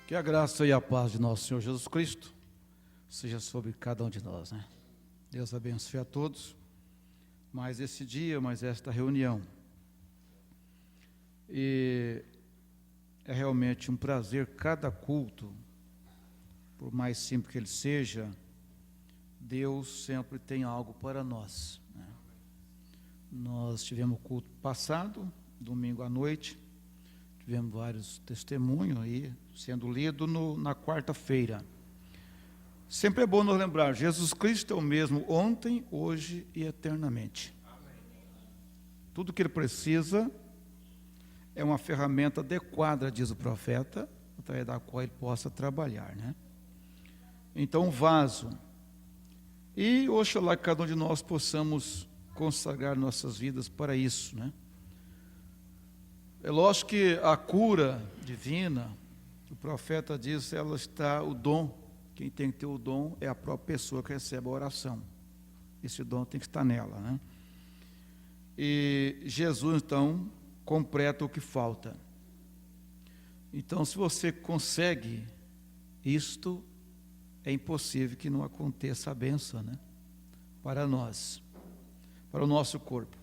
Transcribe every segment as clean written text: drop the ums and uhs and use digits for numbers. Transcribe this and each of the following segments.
Que a graça e a paz de nosso Senhor Jesus Cristo seja sobre cada um de nós, né? Deus abençoe a todos, mais esse dia, mais esta reunião. E é realmente um prazer cada culto, por mais simples que ele seja, Deus sempre tem algo para nós, né? Nós tivemos o culto passado, domingo à noite, tivemos vários testemunhos aí, sendo lido na quarta-feira. Sempre é bom nos lembrar, Jesus Cristo é o mesmo ontem, hoje e eternamente. Tudo que ele precisa é uma ferramenta adequada, diz o profeta, através da qual ele possa trabalhar, né? Então, um vaso. E oxalá que cada um de nós possamos consagrar nossas vidas para isso, né? É lógico que a cura divina, o profeta diz, ela está, o dom, quem tem que ter o dom é a própria pessoa que recebe a oração. Esse dom tem que estar nela, né? E Jesus, então, completa o que falta. Então, se você consegue isto, é impossível que não aconteça a bênção, né? Para nós, para o nosso corpo.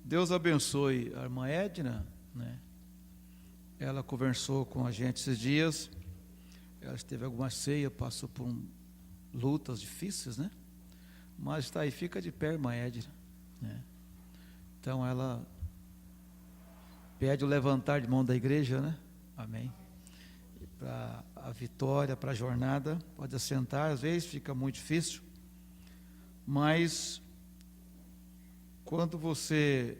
Deus abençoe a irmã Edna, né? Ela conversou com a gente esses dias, ela teve alguma ceia, passou por lutas difíceis, né? Mas está aí, fica de pé, irmã Edna, né? Então ela pede o levantar de mão da igreja, né? Amém. Para a vitória, para a jornada, pode assentar, às vezes fica muito difícil, mas quando você,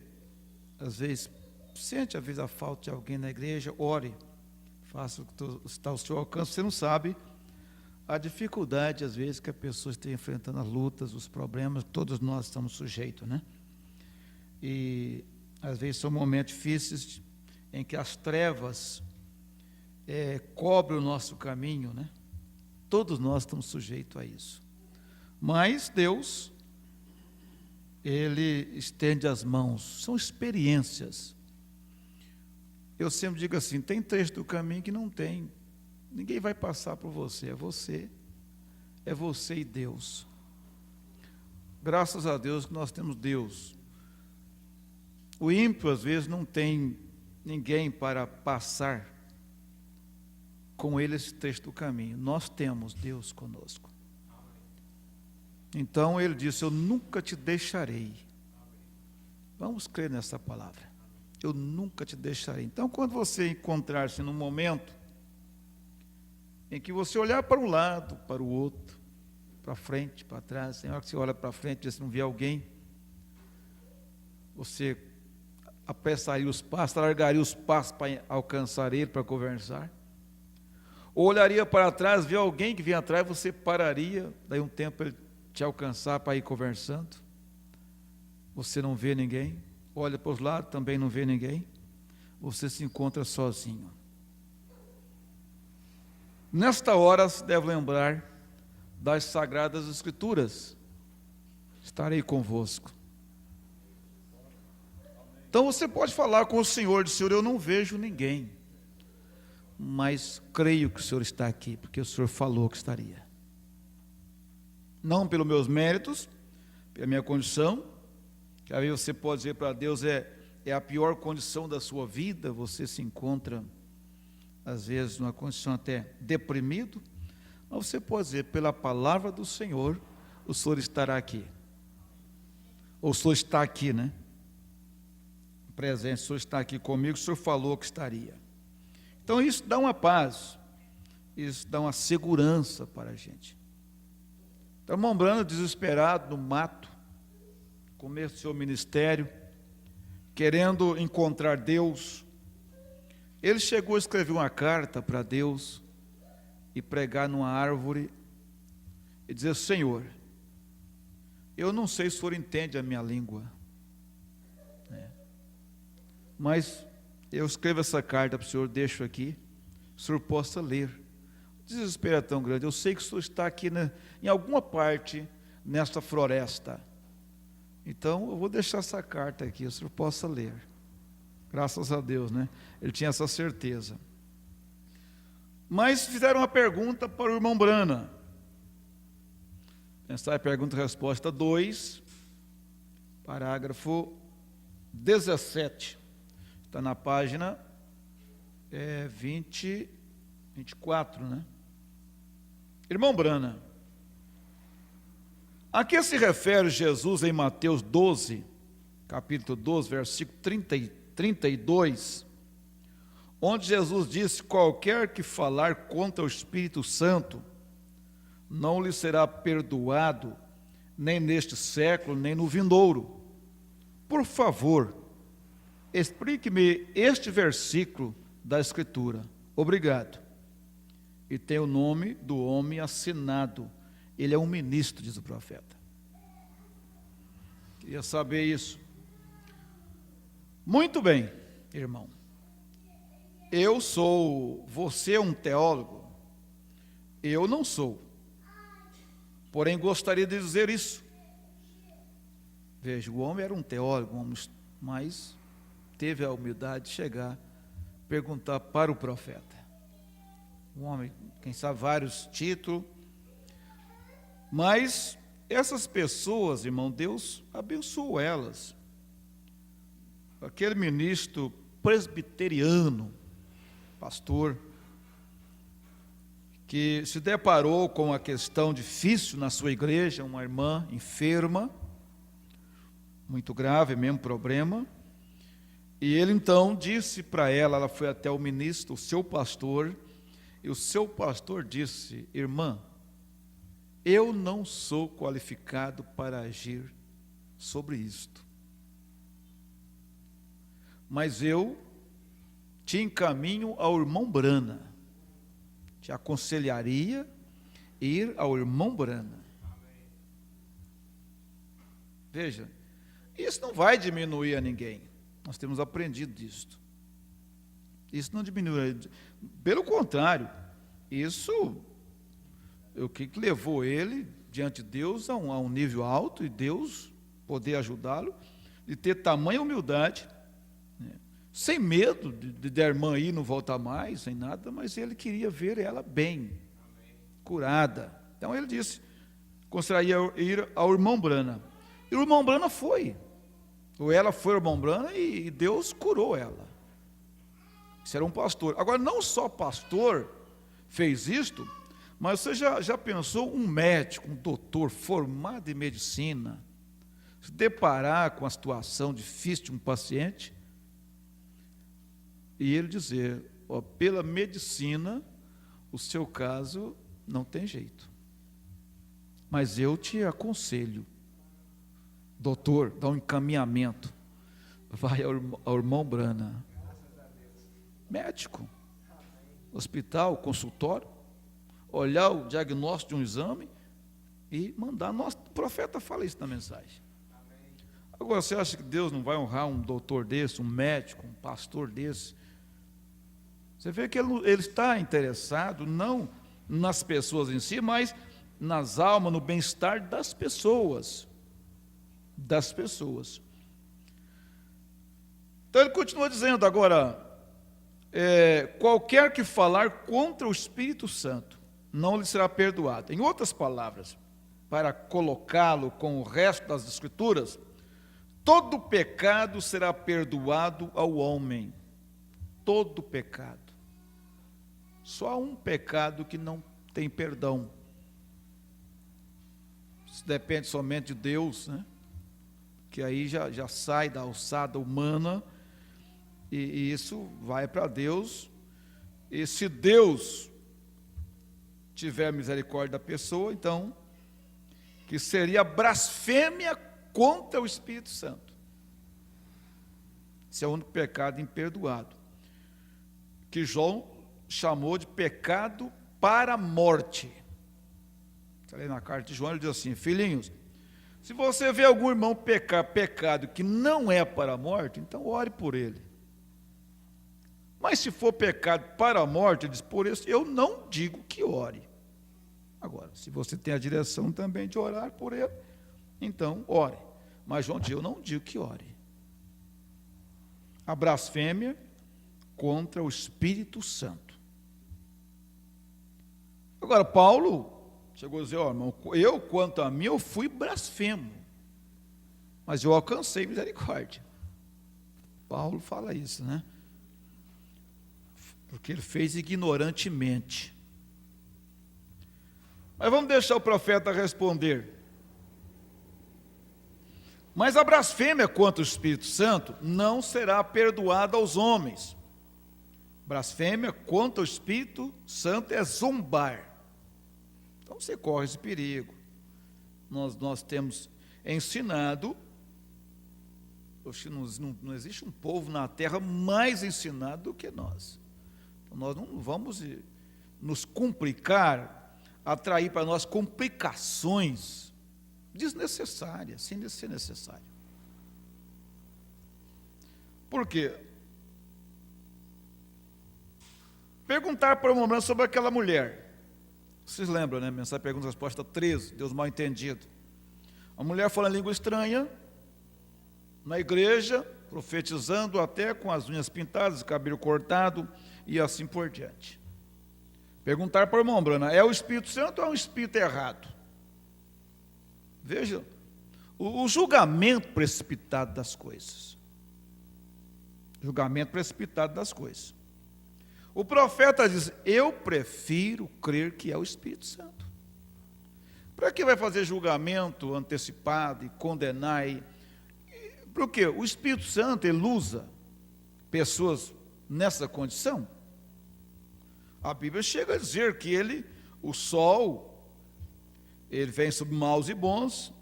às vezes, sente às vezes a falta de alguém na igreja, ore, faça o que está ao seu alcance. Você não sabe a dificuldade, às vezes, que a pessoa está enfrentando, as lutas, os problemas, todos nós estamos sujeitos, né? E, às vezes, são momentos difíceis em que as trevas cobrem o nosso caminho, né? Todos nós estamos sujeitos a isso. Mas Deus, Ele estende as mãos, são experiências. Eu sempre digo assim, tem trecho do caminho que não tem, ninguém vai passar por você, é você e Deus. Graças a Deus que nós temos Deus. O ímpio às vezes não tem ninguém para passar com ele esse trecho do caminho, nós temos Deus conosco. Então ele disse, eu nunca te deixarei. Vamos crer nessa palavra, eu nunca te deixarei. Então quando você encontrar-se num momento em que você olhar para um lado, para o outro, para frente, para trás, na hora que você olha para frente e você não vê alguém, você apressaria os passos, largaria os passos para alcançar ele, para conversar, ou olharia para trás, vê alguém que vem atrás, você pararia, daí um tempo ele te alcançar para ir conversando, você não vê ninguém, olha para os lados, também não vê ninguém, você se encontra sozinho. Nesta hora se deve lembrar das Sagradas Escrituras, estarei convosco. Então você pode falar com o Senhor, diz, Senhor, eu não vejo ninguém, mas creio que o Senhor está aqui, porque o Senhor falou que estaria. Não pelos meus méritos, pela minha condição, que aí você pode dizer para Deus, é a pior condição da sua vida, você se encontra, às vezes, numa condição até deprimido, mas você pode dizer, pela palavra do Senhor, o Senhor estará aqui. Ou o Senhor está aqui, né? Presente, o Senhor está aqui comigo, o Senhor falou que estaria. Então isso dá uma paz, isso dá uma segurança para a gente. Então, irmão Brando, desesperado no mato, começo do seu ministério, querendo encontrar Deus, ele chegou a escrever uma carta para Deus e pregar numa árvore e dizer, Senhor, eu não sei se o Senhor entende a minha língua, né? Mas eu escrevo essa carta para o Senhor, deixo aqui, o Senhor possa ler. O desespero é tão grande, eu sei que o Senhor está aqui em alguma parte nesta floresta, então eu vou deixar essa carta aqui, o Senhor possa ler. Graças a Deus, né? Ele tinha essa certeza. Mas fizeram uma pergunta para o irmão Brana. Pensar em pergunta e resposta 2, parágrafo 17. Está na página 24, né? Irmão Brana, a que se refere Jesus em Mateus 12, capítulo 12, versículo 32, onde Jesus disse: qualquer que falar contra o Espírito Santo, não lhe será perdoado, nem neste século, nem no vindouro. Por favor, explique-me este versículo da Escritura. Obrigado. E tem o nome do homem assinado. Ele é um ministro, diz o profeta. Queria saber isso. Muito bem, irmão. Você é um teólogo? Eu não sou. Porém, gostaria de dizer isso. Veja, o homem era um teólogo, mas teve a humildade de chegar, perguntar para o profeta. Um homem, quem sabe, vários títulos. Mas essas pessoas, irmão, Deus abençoou elas. Aquele ministro presbiteriano, pastor, que se deparou com uma questão difícil na sua igreja, uma irmã enferma, muito grave, mesmo problema, e ele então disse para ela foi até o ministro, o seu pastor, e o seu pastor disse: irmã, eu não sou qualificado para agir sobre isto, mas eu te encaminho ao irmão Brana, te aconselharia ir ao irmão Brana. Veja, isso não vai diminuir a ninguém, nós temos aprendido disto. Isso não diminui, pelo contrário, isso o que levou ele diante de Deus a um nível alto, e Deus poder ajudá-lo, de ter tamanha humildade, né, sem medo de a irmã ir não voltar mais, sem nada, mas ele queria ver ela bem, curada. Então ele disse, consideraria ir ao irmão Brana. E o irmão Brana foi, ou ela foi ao irmão Brana, e Deus curou ela. Isso era um pastor. Agora, não só pastor fez isto, mas você já pensou um médico, um doutor formado em medicina, se deparar com a situação difícil de um paciente, e ele dizer: ó, pela medicina, o seu caso não tem jeito, mas eu te aconselho, doutor, dá um encaminhamento, vai ao irmão Brana, médico, hospital, consultório, olhar o diagnóstico de um exame e mandar. Nosso profeta fala isso na mensagem. Agora, você acha que Deus não vai honrar um doutor desse, um médico, um pastor desse? Você vê que ele está interessado não nas pessoas em si, mas nas almas, no bem-estar das pessoas. Das pessoas. Então ele continua dizendo agora, qualquer que falar contra o Espírito Santo, não lhe será perdoado. Em outras palavras, para colocá-lo com o resto das Escrituras, todo pecado será perdoado ao homem. Todo pecado. Só há um pecado que não tem perdão. Isso depende somente de Deus, né? Que aí já sai da alçada humana, e isso vai para Deus. E se Deus tiver misericórdia da pessoa, então, que seria blasfêmia contra o Espírito Santo. Esse é o único pecado imperdoado, que João chamou de pecado para a morte. Está lendo na carta de João, ele diz assim: filhinhos, se você vê algum irmão pecar pecado que não é para a morte, então ore por ele. Mas se for pecado para a morte, ele diz, por isso eu não digo que ore. Agora, se você tem a direção também de orar por ele, então ore. Mas João diz, eu não digo que ore. A blasfêmia contra o Espírito Santo. Agora, Paulo chegou a dizer, ó, irmão, eu, quanto a mim, eu fui blasfemo, mas eu alcancei misericórdia. Paulo fala isso, né? Porque ele fez ignorantemente. Mas vamos deixar o profeta responder. Mas a blasfêmia contra o Espírito Santo não será perdoada aos homens. Blasfêmia contra o Espírito Santo é zombar. Então você corre esse perigo. Nós temos ensinado, não existe um povo na terra mais ensinado do que nós. Então nós não vamos nos complicar, atrair para nós complicações desnecessárias, sem ser necessário. Por quê? Perguntar para uma mulher sobre aquela mulher. Vocês lembram, né? Mensagem pergunta resposta 13, Deus mal entendido. A mulher fala em língua estranha, na igreja, profetizando até com as unhas pintadas, cabelo cortado e assim por diante. Perguntar para uma Brana, é o Espírito Santo ou é um espírito errado? Veja, o julgamento precipitado das coisas. Julgamento precipitado das coisas. O profeta diz, eu prefiro crer que é o Espírito Santo. Para que vai fazer julgamento antecipado e condenar? Porque o Espírito Santo ele usa pessoas nessa condição. A Bíblia chega a dizer que o sol, ele vem sobre maus e bons,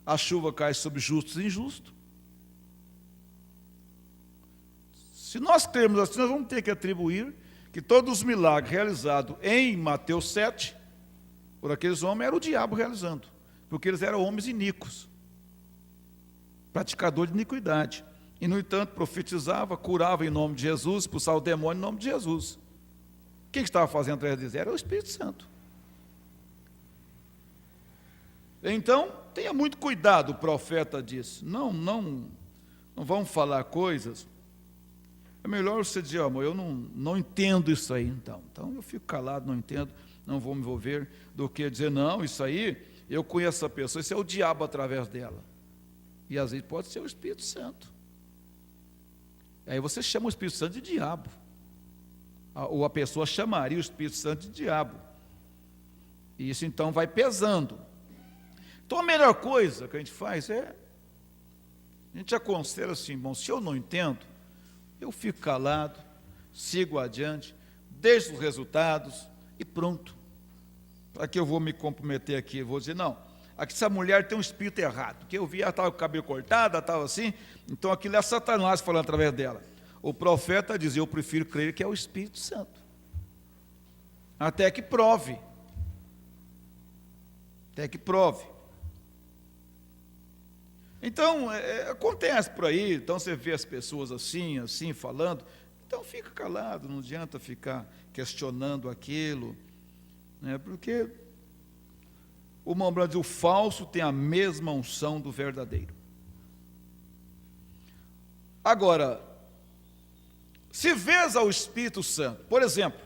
a chuva cai sobre justos e injustos. Se nós cremos assim, nós vamos ter que atribuir que todos os milagres realizados em Mateus 7, por aqueles homens, era o diabo realizando, porque eles eram homens iníquos, praticadores de iniquidade, e no entanto profetizava, curava em nome de Jesus, expulsava o demônio em nome de Jesus. Quem estava fazendo através deles? Era o Espírito Santo. Então, tenha muito cuidado, o profeta disse, não vamos falar coisas. É melhor você dizer, amor, eu não entendo isso aí, então eu fico calado, não entendo, não vou me envolver, do que dizer, não, isso aí, eu conheço essa pessoa, isso é o diabo através dela. E às vezes pode ser o Espírito Santo. Aí você chama o Espírito Santo de diabo. Ou a pessoa chamaria o Espírito Santo de diabo. E isso então vai pesando. Então a melhor coisa que a gente faz a gente aconselha assim, irmão, se eu não entendo, eu fico calado, sigo adiante, deixo os resultados e pronto. Para que eu vou me comprometer aqui? Eu vou dizer, não, aqui essa mulher tem um espírito errado, porque eu vi ela estava com o cabelo cortado, ela estava assim, então aquilo é Satanás falando através dela. O profeta diz, eu prefiro crer que é o Espírito Santo, até que prove. Então, acontece por aí, então você vê as pessoas assim, falando, então fica calado, não adianta ficar questionando aquilo, né, porque o irmão diz, o falso tem a mesma unção do verdadeiro. Agora, se vês ao Espírito Santo, por exemplo,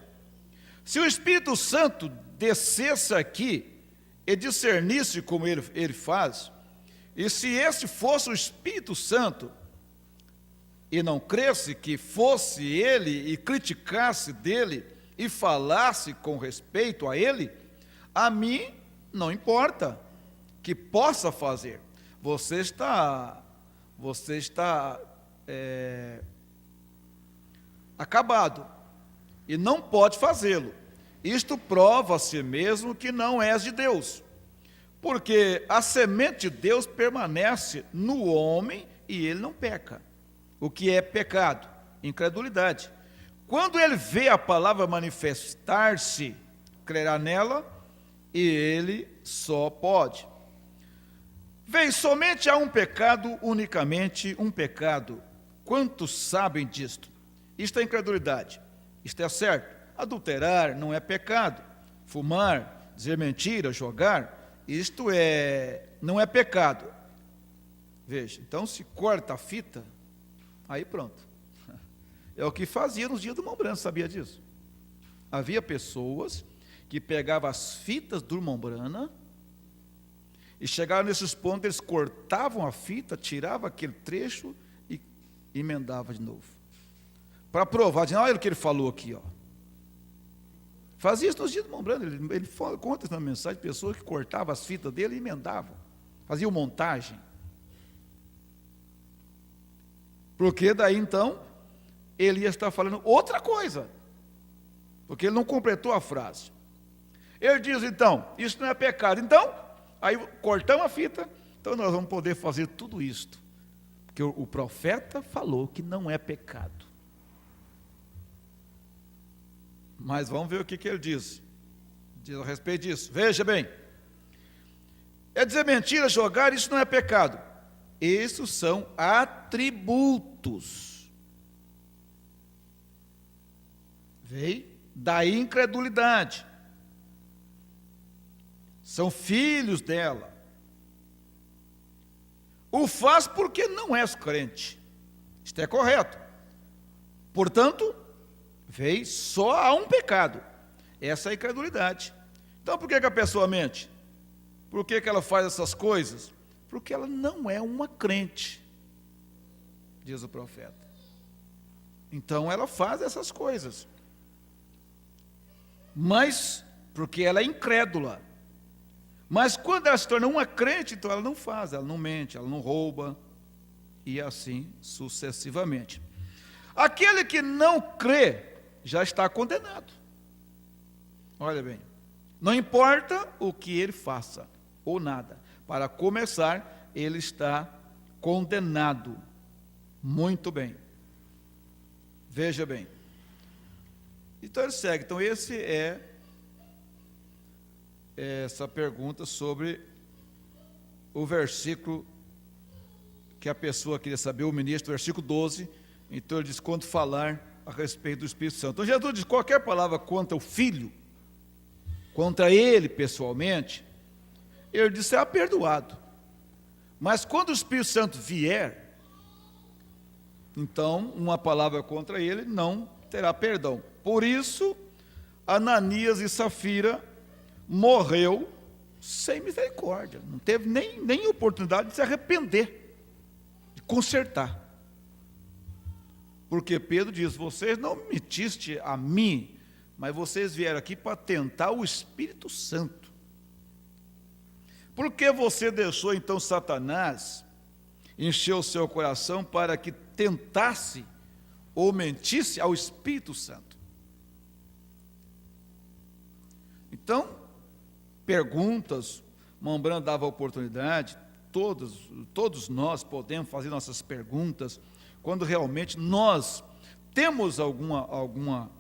se o Espírito Santo descesse aqui e discernisse como ele faz, e se esse fosse o Espírito Santo, e não cresce que fosse ele, e criticasse dele, e falasse com respeito a ele, a mim não importa que possa fazer. Você está acabado, e não pode fazê-lo. Isto prova a si mesmo que não és de Deus, porque a semente de Deus permanece no homem e ele não peca. O que é pecado? Incredulidade. Quando ele vê a palavra manifestar-se, crerá nela e ele só pode. Vem, somente há um pecado, unicamente um pecado. Quantos sabem disto? Isto é incredulidade. Isto é certo. Adulterar não é pecado. Fumar, dizer mentira, jogar, isto não é pecado. Veja, então se corta a fita, aí pronto. É o que fazia nos dias do Irmão Branco, sabia disso? Havia pessoas que pegava as fitas do irmão Brana, e chegaram nesses pontos, eles cortavam a fita, tiravam aquele trecho e emendava de novo. Para provar, dizendo, olha o que ele falou aqui, ó. Fazia isso nos dias do irmão Brana, ele conta isso na mensagem, pessoas que cortavam as fitas dele e emendavam, faziam montagem. Porque daí então, ele ia estar falando outra coisa, porque ele não completou a frase. Ele diz então, isso não é pecado. Então, aí cortamos a fita, então nós vamos poder fazer tudo isto. Porque o profeta falou que não é pecado. Mas vamos ver o que ele diz a respeito disso. Veja bem, é dizer mentira, jogar, isso não é pecado. Esses são atributos. Veio da incredulidade. São filhos dela. O faz porque não és crente. Isto é correto. Portanto, veio só a um pecado. Essa é a incredulidade. Então, por que a pessoa mente? Por que ela faz essas coisas? Porque ela não é uma crente, diz o profeta. Então, ela faz essas coisas. Mas, porque ela é incrédula. Mas quando ela se torna uma crente, então ela não faz, ela não mente, ela não rouba, e assim sucessivamente. Aquele que não crê, já está condenado. Olha bem, não importa o que ele faça, ou nada. Para começar, ele está condenado. Muito bem. Veja bem. Então ele segue. Então esse é essa pergunta sobre o versículo que a pessoa queria saber, o ministro, versículo 12. Então ele diz, quando falar a respeito do Espírito Santo. Então Jesus diz, qualquer palavra contra o Filho, contra ele pessoalmente, ele diz, será perdoado. Mas quando o Espírito Santo vier, então uma palavra contra ele não terá perdão. Por isso, Ananias e Safira morreu sem misericórdia, não teve nem oportunidade de se arrepender, de consertar. Porque Pedro diz, vocês não mentiste a mim, mas vocês vieram aqui para tentar o Espírito Santo. Por que você deixou então Satanás encher o seu coração para que tentasse ou mentisse ao Espírito Santo? Então, perguntas, Mombrana dava oportunidade, todos nós podemos fazer nossas perguntas, quando realmente nós temos alguma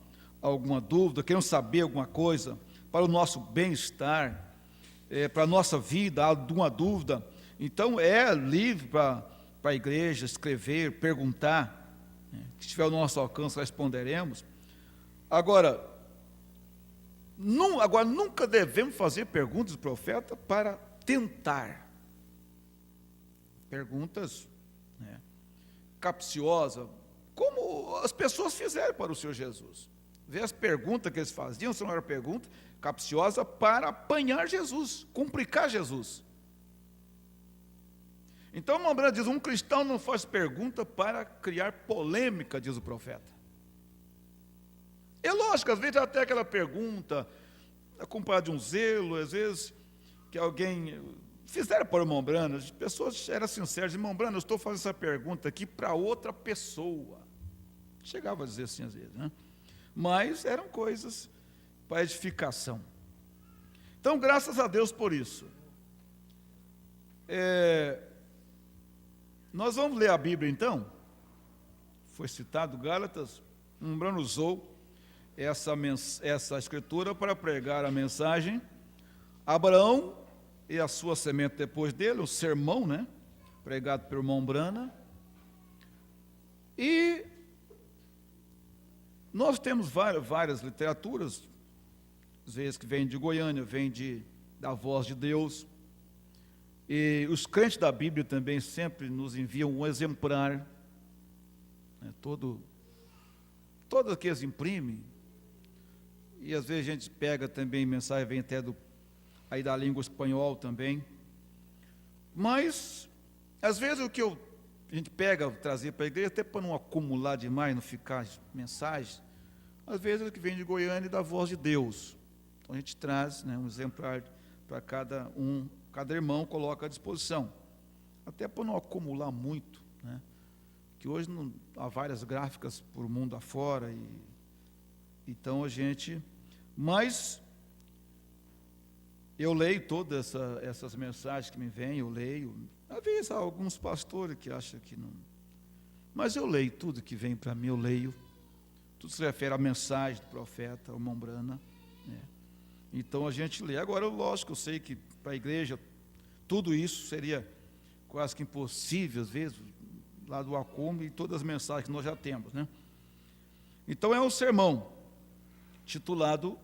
dúvida, queremos saber alguma coisa, para o nosso bem-estar, para a nossa vida, há alguma dúvida, então é livre para a igreja escrever, perguntar, que estiver ao nosso alcance responderemos. Agora nunca devemos fazer perguntas do profeta para tentar. Perguntas capciosas, como as pessoas fizeram para o Senhor Jesus. Vê as perguntas que eles faziam, se não era pergunta capciosa para apanhar Jesus, complicar Jesus. Então, Mombrana diz, um cristão não faz pergunta para criar polêmica, diz o profeta. É lógico, às vezes até aquela pergunta, acompanhada de um zelo, às vezes, que alguém fizeram para o irmão Brana, as pessoas eram sinceras, irmão Brana, eu estou fazendo essa pergunta aqui para outra pessoa. Chegava a dizer assim às vezes, né? Mas eram coisas para edificação. Então, graças a Deus por isso. Nós vamos ler a Bíblia então. Foi citado Gálatas, Mombrana usou essa escritura para pregar a mensagem. Abraão e a sua semente depois dele, o sermão, pregado pelo irmão Brana. E nós temos várias literaturas, às vezes que vêm de Goiânia, vêm da Voz de Deus. E os crentes da Bíblia também sempre nos enviam um exemplar, todos que eles imprimem. e às vezes a gente pega também mensagem, vem até aí da língua espanhol também. Mas, às vezes a gente pega, trazer para a igreja, até para não acumular demais, não ficar mensagens, às vezes o que vem de Goiânia é da voz de Deus. Então a gente traz, né, um exemplar para cada irmão coloca à disposição. Até para não acumular muito, né? Que hoje há várias gráficas por mundo afora, então a gente... Mas eu leio todas essas mensagens que me vêm, eu leio. Às vezes há alguns pastores que acham que não... Mas eu leio tudo que vem para mim, eu leio. Tudo se refere à mensagem do profeta, ao Mombrana, né? Então a gente lê. Agora, lógico, eu sei que para a igreja tudo isso seria quase que impossível, às vezes, lá do acúmulo e todas as mensagens que nós já temos, né? Então é um sermão titulado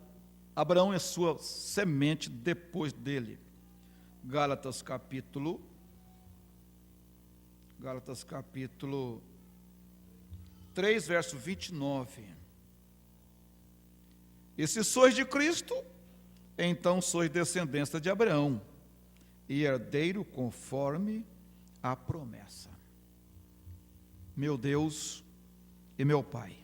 Abraão é sua semente depois dele. Gálatas capítulo 3, verso 29. E se sois de Cristo, então sois descendência de Abraão, e herdeiro conforme a promessa. Meu Deus e meu Pai,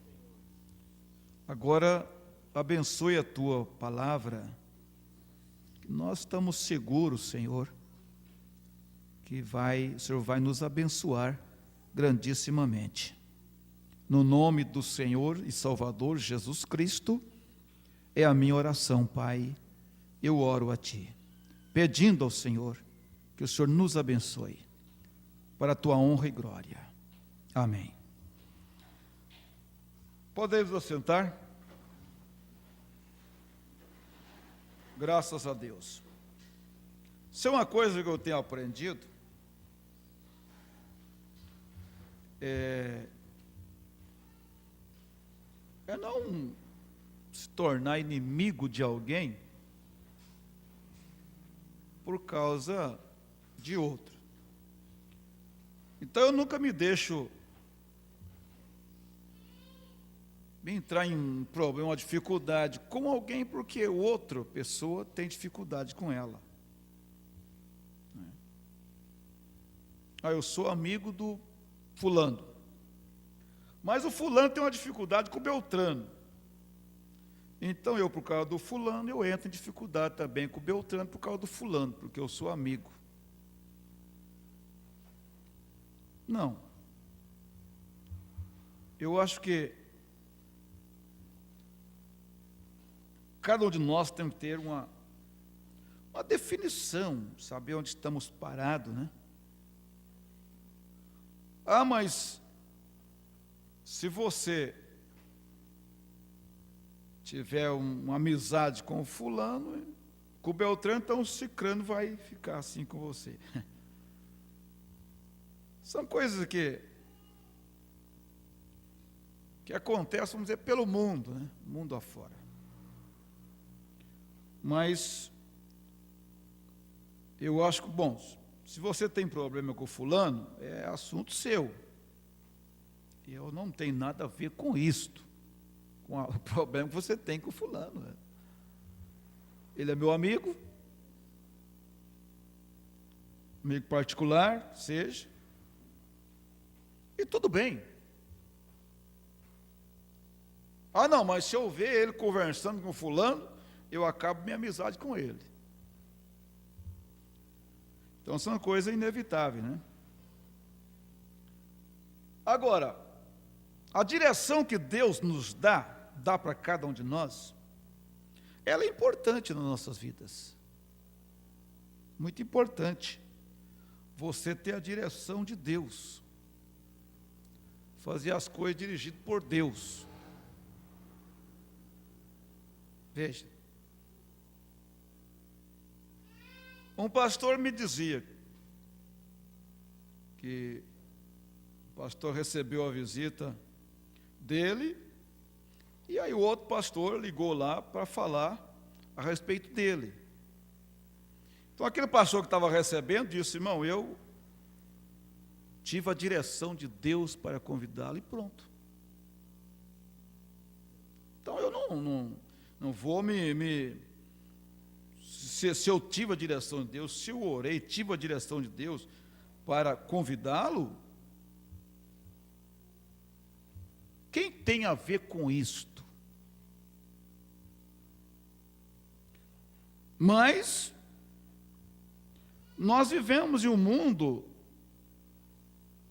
agora abençoe a tua palavra, que nós estamos seguros, Senhor, que o Senhor vai nos abençoar grandissimamente. No nome do Senhor e Salvador Jesus Cristo, é a minha oração, Pai. Eu oro a Ti, pedindo ao Senhor que o Senhor nos abençoe, para a Tua honra e glória. Amém. Podemos assentar? Graças a Deus. Isso é uma coisa que eu tenho aprendido, é não se tornar inimigo de alguém por causa de outro. Então eu nunca me deixo entrar em um problema, uma dificuldade com alguém porque outra pessoa tem dificuldade com ela. Eu sou amigo do fulano, mas o fulano tem uma dificuldade com o Beltrano. Então eu, por causa do fulano, eu entro em dificuldade também com o Beltrano por causa do fulano, porque eu sou amigo. Não. Eu acho que cada um de nós tem que ter uma definição, saber onde estamos parados, né? Mas se você tiver uma amizade com o fulano, com o Beltrano, então o cicrano vai ficar assim com você. São coisas que acontecem, vamos dizer, pelo mundo, né? Mundo afora. Mas eu acho que, bom, se você tem problema com o fulano, é assunto seu. Eu não tenho nada a ver com isto, com o problema que você tem com o fulano, né? Ele é meu amigo particular, seja, e tudo bem. Não, mas se eu ver ele conversando com o fulano, eu acabo minha amizade com ele. Então são coisas inevitáveis, né? Agora, a direção que Deus nos dá para cada um de nós, ela é importante nas nossas vidas. Muito importante. Você ter a direção de Deus. Fazer as coisas dirigidas por Deus. Veja. Um pastor me dizia que o pastor recebeu a visita dele, e aí o outro pastor ligou lá para falar a respeito dele. Então aquele pastor que estava recebendo disse: irmão, eu tive a direção de Deus para convidá-lo, e pronto. Então eu Não vou se eu tive a direção de Deus, se eu orei, tive a direção de Deus para convidá-lo, quem tem a ver com isto? Mas nós vivemos em um mundo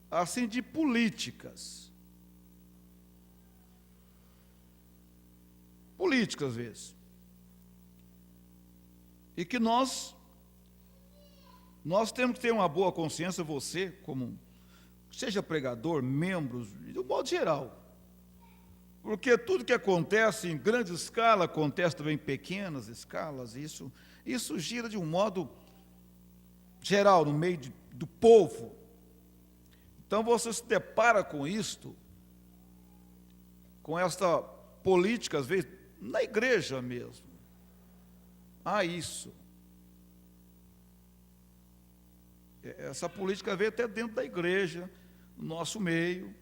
assim de políticas. Políticas, às vezes. E que nós temos que ter uma boa consciência, você, como seja pregador, membros, de um modo geral. Porque tudo que acontece em grande escala, acontece também em pequenas escalas, isso gira de um modo geral, no meio do povo. Então você se depara com isto, com esta política, às vezes, na igreja mesmo. Há isso. Essa política veio até dentro da igreja, no nosso meio.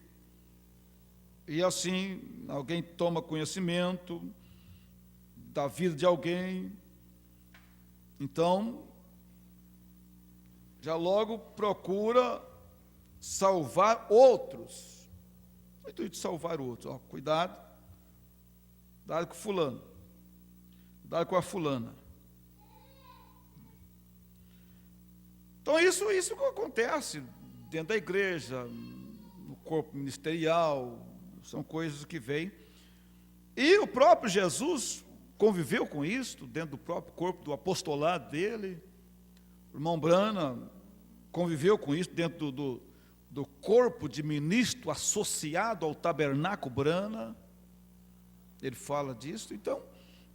E assim, alguém toma conhecimento da vida de alguém, então, já logo procura salvar outros. O intuito de salvar outros. Cuidado com fulano, cuidado com a fulana. Então isso acontece dentro da igreja, no corpo ministerial, são coisas que vêm. E o próprio Jesus conviveu com isso, dentro do próprio corpo do apostolado dele. O irmão Brana conviveu com isso dentro do corpo de ministro associado ao tabernáculo Brana. Ele fala disso. Então,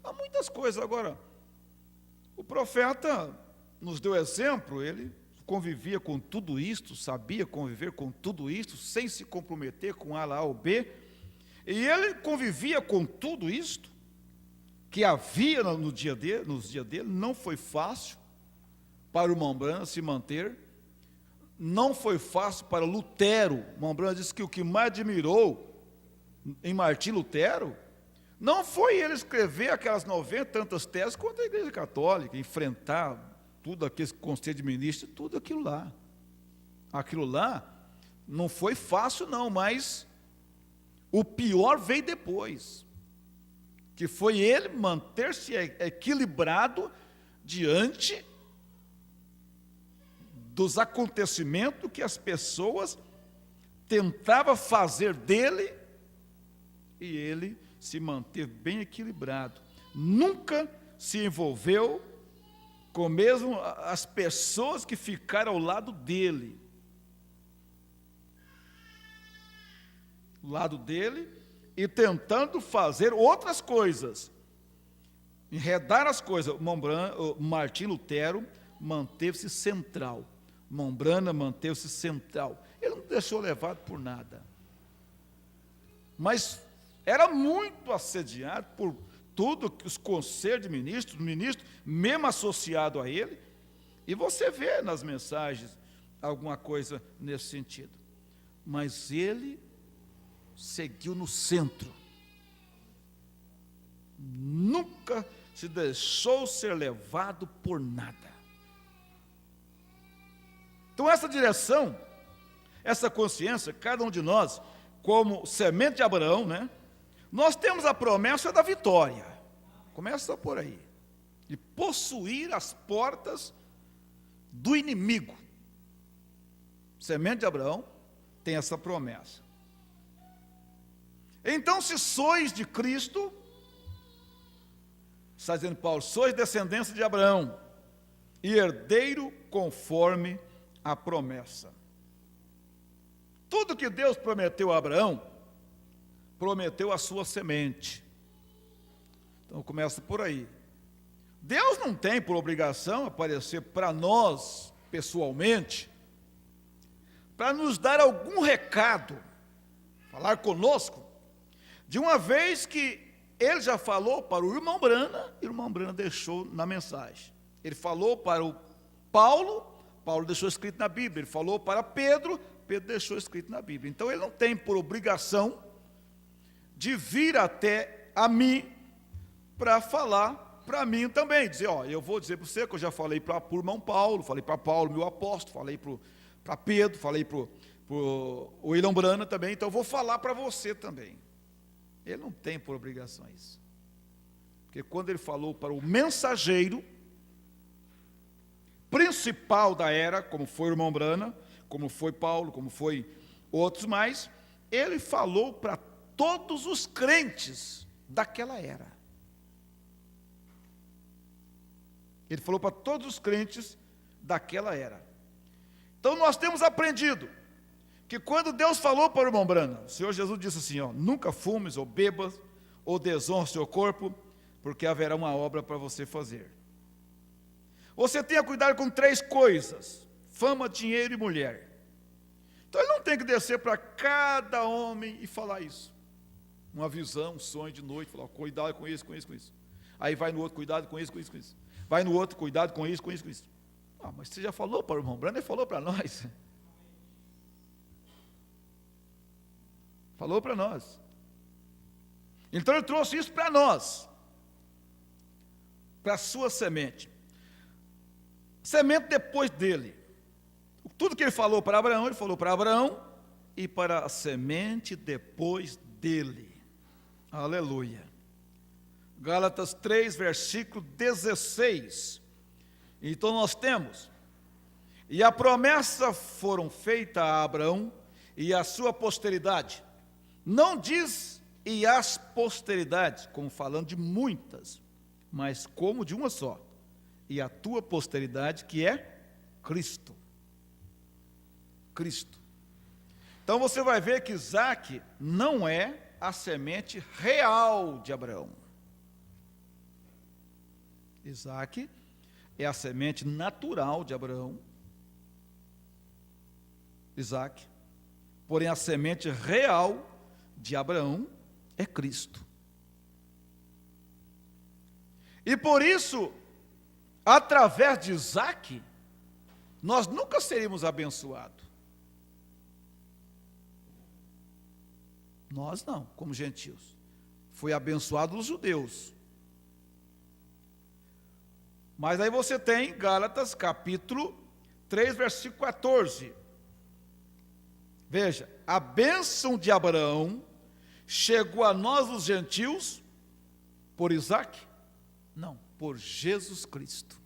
há muitas coisas. Agora, o profeta nos deu exemplo, ele convivia com tudo isto, sabia conviver com tudo isto, sem se comprometer com A ou B, e ele convivia com tudo isto, que havia nos dias dele, não foi fácil para o irmão Brana se manter, não foi fácil para Lutero. O irmão Brana disse que o que mais admirou em Martim Lutero, não foi ele escrever aquelas 90 tantas teses contra a Igreja Católica, enfrentar tudo aquele conselho de ministros, tudo aquilo lá. Aquilo lá não foi fácil não, mas o pior veio depois, que foi ele manter-se equilibrado diante dos acontecimentos que as pessoas tentavam fazer dele, e ele se manteve bem equilibrado. Nunca se envolveu com mesmo as pessoas que ficaram ao lado dele. Ao lado dele, e tentando fazer outras coisas, enredar as coisas. O Martim Lutero manteve-se central. Brana manteve-se central. Ele não deixou levado por nada. Mas era muito assediado por tudo que os conselhos de ministros, mesmo associado a ele, e você vê nas mensagens alguma coisa nesse sentido. Mas ele seguiu no centro. Nunca se deixou ser levado por nada. Então essa direção, essa consciência, cada um de nós, como semente de Abraão, né? Nós temos a promessa da vitória. Começa por aí. De possuir as portas do inimigo. Semente de Abraão tem essa promessa. Então, se sois de Cristo, está dizendo Paulo, sois descendência de Abraão e herdeiro conforme a promessa. Tudo que Deus prometeu a Abraão, prometeu a sua semente. Então começa por aí. Deus não tem por obrigação aparecer para nós, pessoalmente, para nos dar algum recado, falar conosco, de uma vez que ele já falou para o irmão Brana, e o irmão Brana deixou na mensagem. Ele falou para o Paulo deixou escrito na Bíblia. Ele falou para Pedro deixou escrito na Bíblia. Então ele não tem por obrigação de vir até a mim para falar para mim também, dizer, eu vou dizer para você que eu já falei para o irmão Paulo, falei para Paulo, meu apóstolo, falei para Pedro, falei para o William Brana também, então eu vou falar para você também. Ele não tem por obrigação isso. Porque quando ele falou para o mensageiro principal da era, como foi o irmão Brana, como foi Paulo, como foi outros mais, ele falou para todos os crentes daquela era. Ele falou para todos os crentes daquela era. Então nós temos aprendido que quando Deus falou para o irmão Brana, o Senhor Jesus disse assim, nunca fumes ou bebas ou desonre seu corpo, porque haverá uma obra para você fazer. Você tenha cuidado com 3 coisas: fama, dinheiro e mulher. Então ele não tem que descer para cada homem e falar isso. Uma visão, um sonho de noite, falar, cuidado com isso, com isso, com isso. Aí vai no outro, cuidado com isso, com isso, com isso. Vai no outro, cuidado com isso, com isso, com isso. Mas você já falou para o irmão Brana, ele falou para nós. Falou para nós. Então ele trouxe isso para nós. Para a sua semente. Semente depois dele. Tudo que ele falou para Abraão, ele falou para Abraão e para a semente depois dele. Aleluia. Gálatas 3, versículo 16. Então nós temos: e a promessa foram feita a Abraão e a sua posteridade. Não diz e as posteridades, como falando de muitas, mas como de uma só. E a tua posteridade, que é Cristo. Cristo. Então você vai ver que Isaque não é a semente real de Abraão. Isaque é a semente natural de Abraão. Isaque. Porém, a semente real de Abraão é Cristo. E por isso, através de Isaque, nós nunca seríamos abençoados. Nós não, como gentios. Foi abençoado os judeus. Mas aí você tem Gálatas capítulo 3, versículo 14. Veja, a bênção de Abraão chegou a nós os gentios por Isaque? Não, por Jesus Cristo.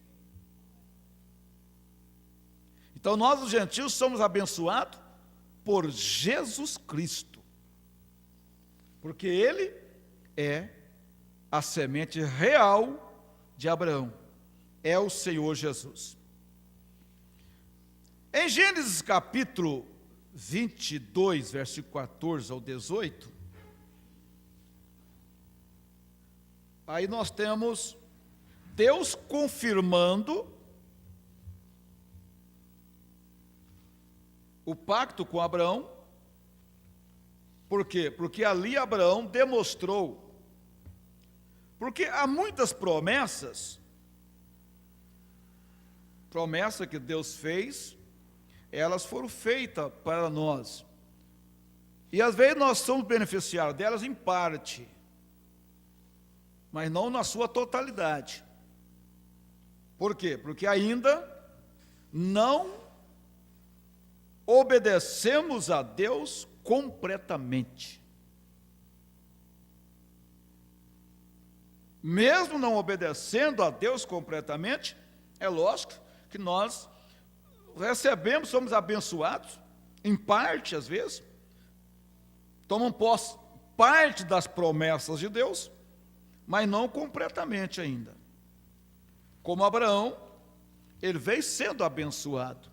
Então nós os gentios somos abençoados por Jesus Cristo. Porque ele é a semente real de Abraão. É o Senhor Jesus. Em Gênesis capítulo 22, versículo 14 ao 18, aí nós temos Deus confirmando o pacto com Abraão. Por quê? Porque ali Abraão demonstrou, porque há muitas promessas que Deus fez, elas foram feitas para nós, e às vezes nós somos beneficiários delas em parte, mas não na sua totalidade. Por quê? Porque ainda não obedecemos a Deus completamente. Mesmo não obedecendo a Deus completamente, é lógico que nós recebemos, somos abençoados, em parte às vezes, tomam posse parte das promessas de Deus, mas não completamente ainda. Como Abraão, ele veio sendo abençoado,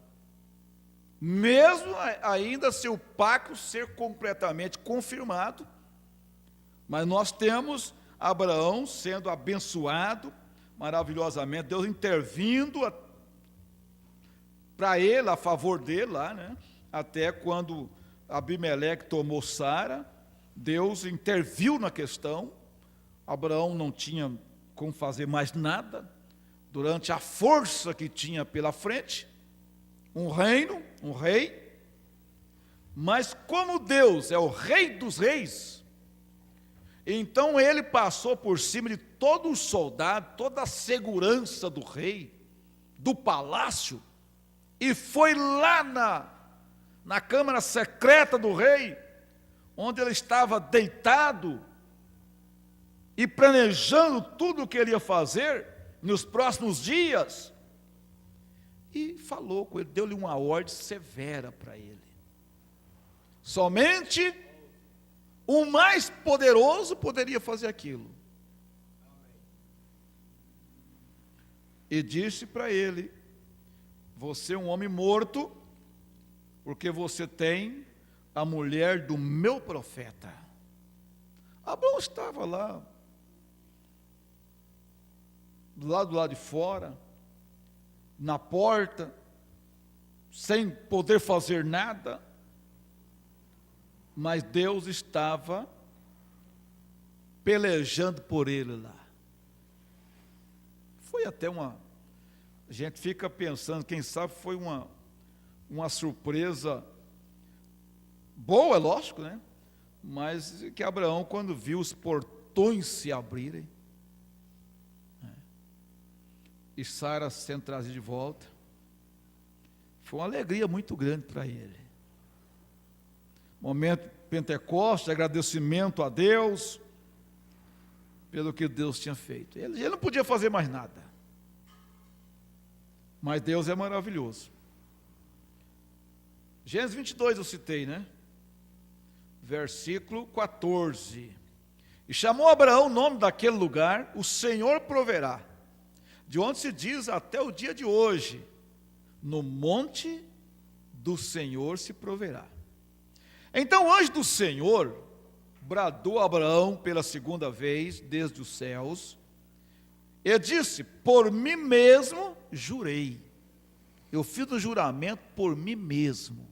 mesmo ainda seu pacto ser completamente confirmado, mas nós temos Abraão sendo abençoado maravilhosamente, Deus intervindo para ele, a favor dele lá, né? Até quando Abimeleque tomou Sara, Deus interviu na questão. Abraão não tinha como fazer mais nada, durante a força que tinha pela frente, um reino, um rei, mas como Deus é o rei dos reis, Então ele passou por cima de todo o soldado, toda a segurança do rei, do palácio, e foi lá na câmara secreta do rei, onde ele estava deitado e planejando tudo o que ele ia fazer nos próximos dias. E falou com ele, deu-lhe uma ordem severa para ele. Somente o mais poderoso poderia fazer aquilo. E disse para ele: você é um homem morto, porque você tem a mulher do meu profeta. Abraão estava lá, do lado de fora, na porta, sem poder fazer nada, mas Deus estava pelejando por ele lá. Foi até a gente fica pensando, quem sabe foi uma surpresa boa, é lógico, né? Mas que Abraão, quando viu os portões se abrirem, e Sara sendo trazida de volta, foi uma alegria muito grande para ele. Momento Pentecostes, agradecimento a Deus pelo que Deus tinha feito. Ele não podia fazer mais nada, mas Deus é maravilhoso. Gênesis 22 eu citei, né? Versículo 14. E chamou Abraão o nome daquele lugar, o Senhor proverá, de onde se diz até o dia de hoje, no monte do Senhor se proverá. Então o anjo do Senhor bradou a Abraão pela segunda vez desde os céus, e disse: por mim mesmo jurei. Eu fiz o juramento por mim mesmo,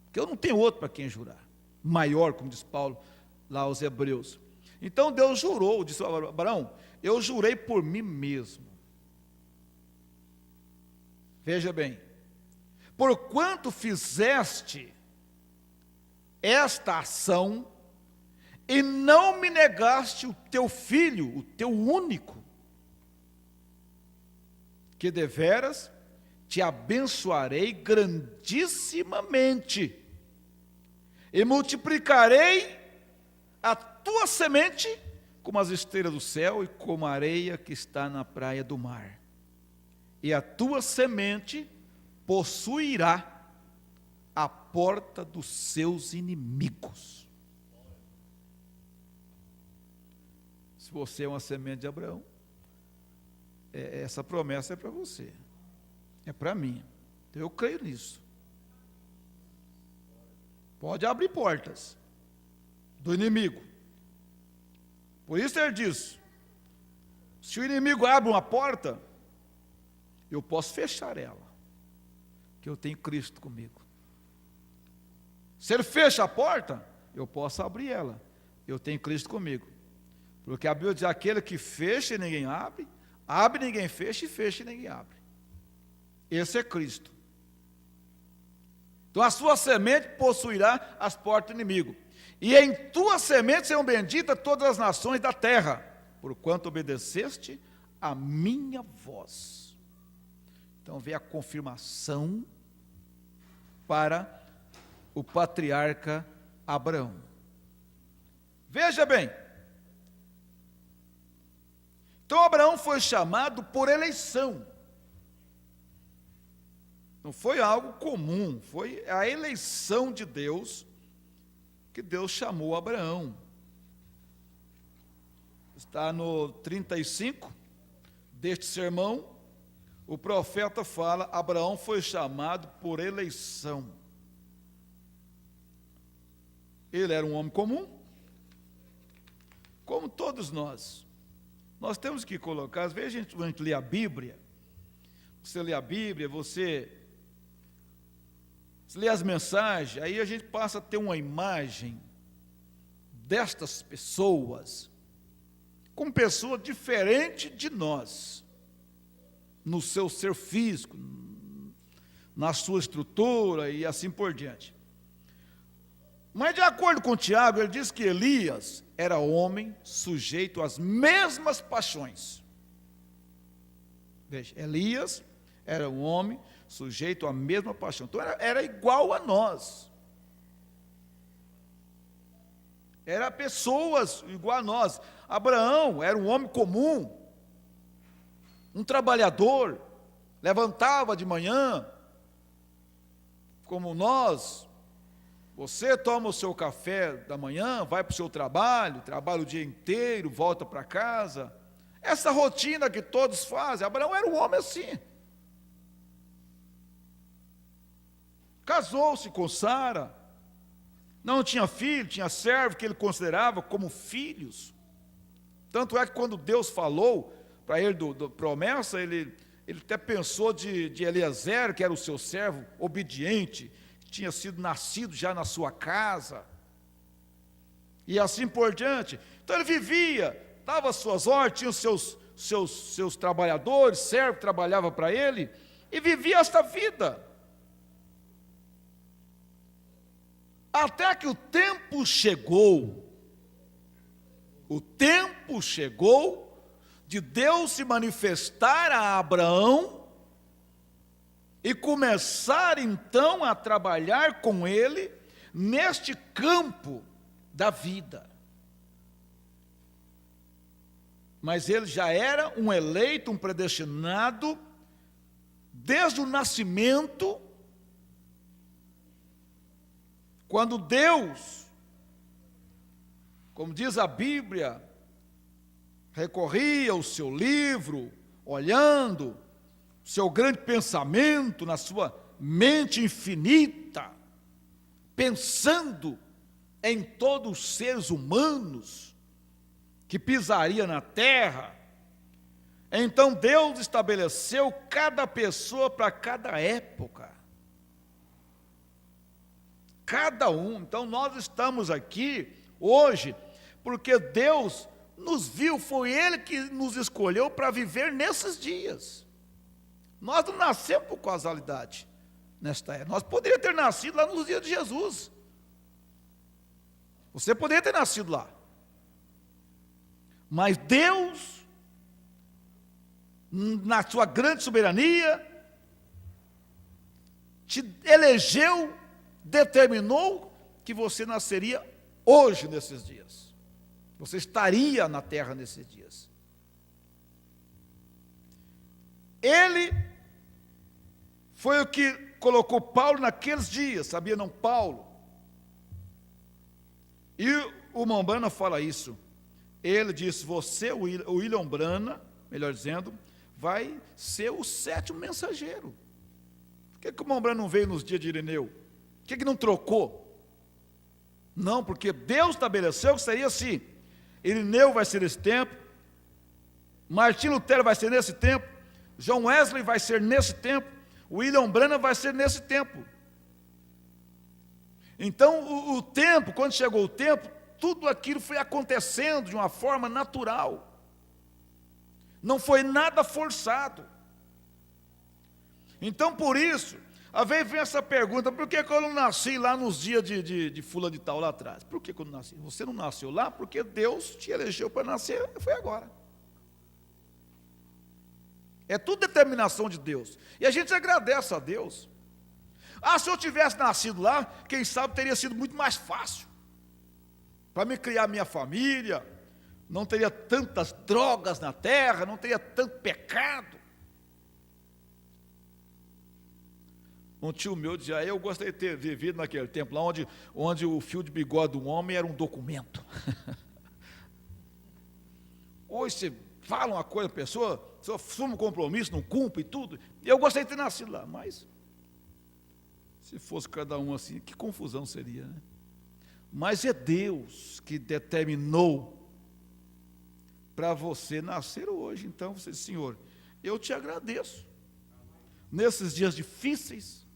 porque eu não tenho outro para quem jurar, maior, como diz Paulo lá aos Hebreus. Então Deus jurou, disse a Abraão: eu jurei por mim mesmo. Veja bem, porquanto fizeste esta ação e não me negaste o teu filho, o teu único, que deveras te abençoarei grandissimamente, e multiplicarei a tua semente como as estrelas do céu e como a areia que está na praia do mar. E a tua semente possuirá a porta dos seus inimigos. Se você é uma semente de Abraão, essa promessa é para você, é para mim. Então eu creio nisso. Pode abrir portas do inimigo. Por isso ele diz: se o inimigo abre uma porta, eu posso fechar ela, que eu tenho Cristo comigo. Se ele fecha a porta, eu posso abrir ela, eu tenho Cristo comigo. Porque a Bíblia diz: aquele que fecha e ninguém abre, abre e ninguém fecha, e fecha e ninguém abre. Esse é Cristo. Então a sua semente possuirá as portas do inimigo, e em tua semente serão benditas todas as nações da terra, porquanto obedeceste a minha voz. Então vem a confirmação para o patriarca Abraão. Veja bem, então Abraão foi chamado por eleição. Não foi algo comum, foi a eleição de Deus, que Deus chamou Abraão. Está no 35 deste sermão, o profeta fala: Abraão foi chamado por eleição. Ele era um homem comum, como todos nós. Nós temos que colocar, às vezes a gente lê a Bíblia, você lê a Bíblia, você lê as mensagens, aí a gente passa a ter uma imagem destas pessoas como pessoa diferente de nós, no seu ser físico, na sua estrutura e assim por diante. Mas de acordo com Tiago, ele diz que Elias era homem sujeito às mesmas paixões. Veja, Elias era um homem sujeito à mesma paixão. Então era igual a nós. Era pessoas igual a nós. Abraão era um homem comum, um trabalhador, levantava de manhã, como nós. Você toma o seu café da manhã, vai para o seu trabalho, trabalha o dia inteiro, volta para casa. Essa rotina que todos fazem. Abraão era um homem assim. Casou-se com Sara, não tinha filho, tinha servo que ele considerava como filhos. Tanto é que quando Deus falou para ele da promessa, ele até pensou de Eliezer, que era o seu servo obediente, que tinha sido nascido já na sua casa, e assim por diante. Então ele vivia, dava as suas ordens, tinha os seus trabalhadores, servo que trabalhava para ele, e vivia esta vida. Até que o tempo chegou de Deus se manifestar a Abraão e começar então a trabalhar com ele neste campo da vida. Mas ele já era um eleito, um predestinado, desde o nascimento. Quando Deus, como diz a Bíblia, recorria ao seu livro, olhando o seu grande pensamento na sua mente infinita, pensando em todos os seres humanos que pisaria na terra, então Deus estabeleceu cada pessoa para cada época. Cada um. Então nós estamos aqui hoje porque Deus nos viu, foi Ele que nos escolheu para viver nesses dias. Nós não nascemos por causalidade nesta era. Nós poderíamos ter nascido lá nos dias de Jesus. Você poderia ter nascido lá. Mas Deus, na sua grande soberania, te elegeu, determinou que você nasceria hoje nesses dias. Você estaria na terra nesses dias. Ele foi o que colocou Paulo naqueles dias, sabia não, Paulo? E o Mombrana fala isso. Ele disse, você, o William Brana, melhor dizendo, vai ser o 7º mensageiro. Por que o Mombrana não veio nos dias de Irineu? Por que não trocou? Não, porque Deus estabeleceu que seria assim. Irineu vai ser nesse tempo, Martim Lutero vai ser nesse tempo, John Wesley vai ser nesse tempo, William Branham vai ser nesse tempo. Então o tempo, quando chegou o tempo, tudo aquilo foi acontecendo de uma forma natural. Não foi nada forçado. Então por isso, às vezes vem essa pergunta, por que eu não nasci lá nos dias de fula de tal lá atrás? Por que eu não nasci? Você não nasceu lá porque Deus te elegeu para nascer, foi agora. É tudo determinação de Deus. E a gente agradece a Deus. Se eu tivesse nascido lá, quem sabe teria sido muito mais fácil. Para me criar minha família, não teria tantas drogas na terra, não teria tanto pecado. Um tio meu dizia, eu gostaria de ter vivido naquele tempo lá onde o fio de bigode do homem era um documento. Hoje você fala uma coisa, a pessoa assume um compromisso, não cumpre e tudo. Eu gostaria de ter nascido lá, mas se fosse cada um assim, que confusão seria, né? Mas é Deus que determinou para você nascer hoje. Então você diz, Senhor, eu te agradeço nesses dias difíceis.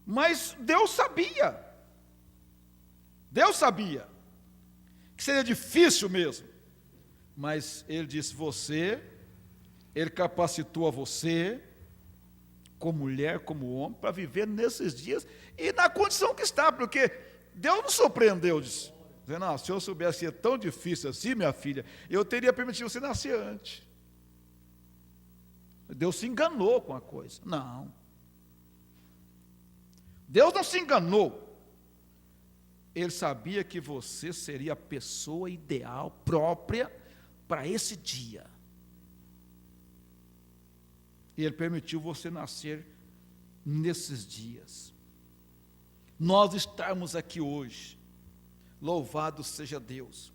Mas Deus sabia que seria difícil mesmo. Mas Ele disse, Ele capacitou a você, como mulher, como homem, para viver nesses dias e na condição que está, porque Deus nos surpreendeu, Dizendo, não, se eu soubesse que é tão difícil assim, minha filha, eu teria permitido você nascer antes. Deus se enganou com a coisa. Não. Deus não se enganou. Ele sabia que você seria a pessoa ideal, própria, para esse dia. E Ele permitiu você nascer nesses dias. Nós estarmos aqui hoje, louvado seja Deus.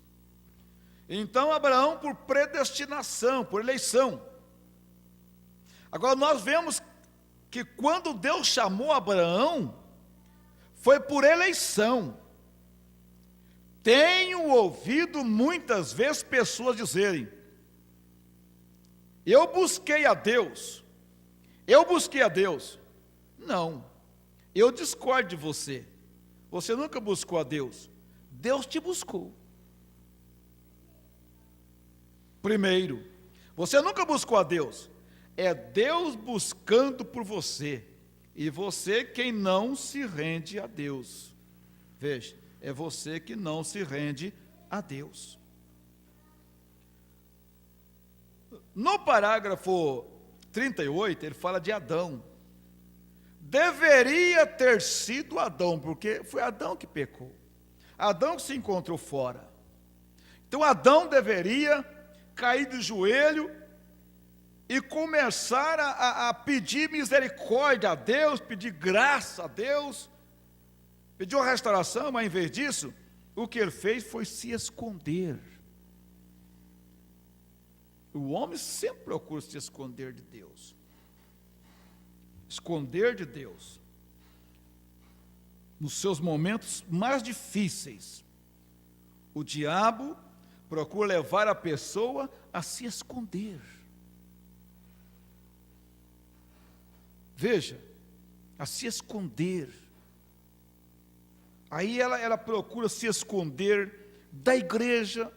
Então Abraão, por predestinação, por eleição. Agora nós vemos que quando Deus chamou Abraão, foi por eleição. Tenho ouvido muitas vezes pessoas dizerem, eu busquei a Deus. Não, eu discordo de você. Você nunca buscou a Deus. Deus te buscou. Primeiro, você nunca buscou a Deus. É Deus buscando por você. E você quem não se rende a Deus. Veja, é você que não se rende a Deus. No parágrafo 38, ele fala de Adão. Deveria ter sido Adão, porque foi Adão que pecou. Adão que se encontrou fora. Então Adão deveria cair de joelho e começar a pedir misericórdia a Deus, pedir graça a Deus, pedir uma restauração, mas em vez disso, o que ele fez foi se esconder. O homem sempre procura se esconder de Deus. Esconder de Deus. Nos seus momentos mais difíceis, o diabo procura levar a pessoa a se esconder. Veja, a se esconder. Aí ela procura se esconder da igreja,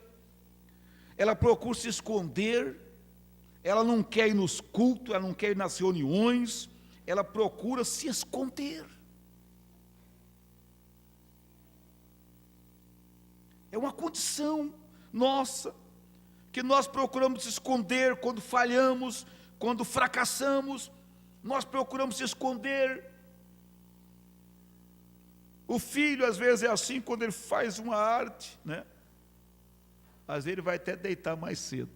ela procura se esconder, ela não quer ir nos cultos, ela não quer ir nas reuniões, ela procura se esconder. É uma condição nossa, que nós procuramos se esconder quando falhamos, quando fracassamos, nós procuramos se esconder. O filho, às vezes, é assim, quando ele faz uma arte, né? Às vezes ele vai até deitar mais cedo.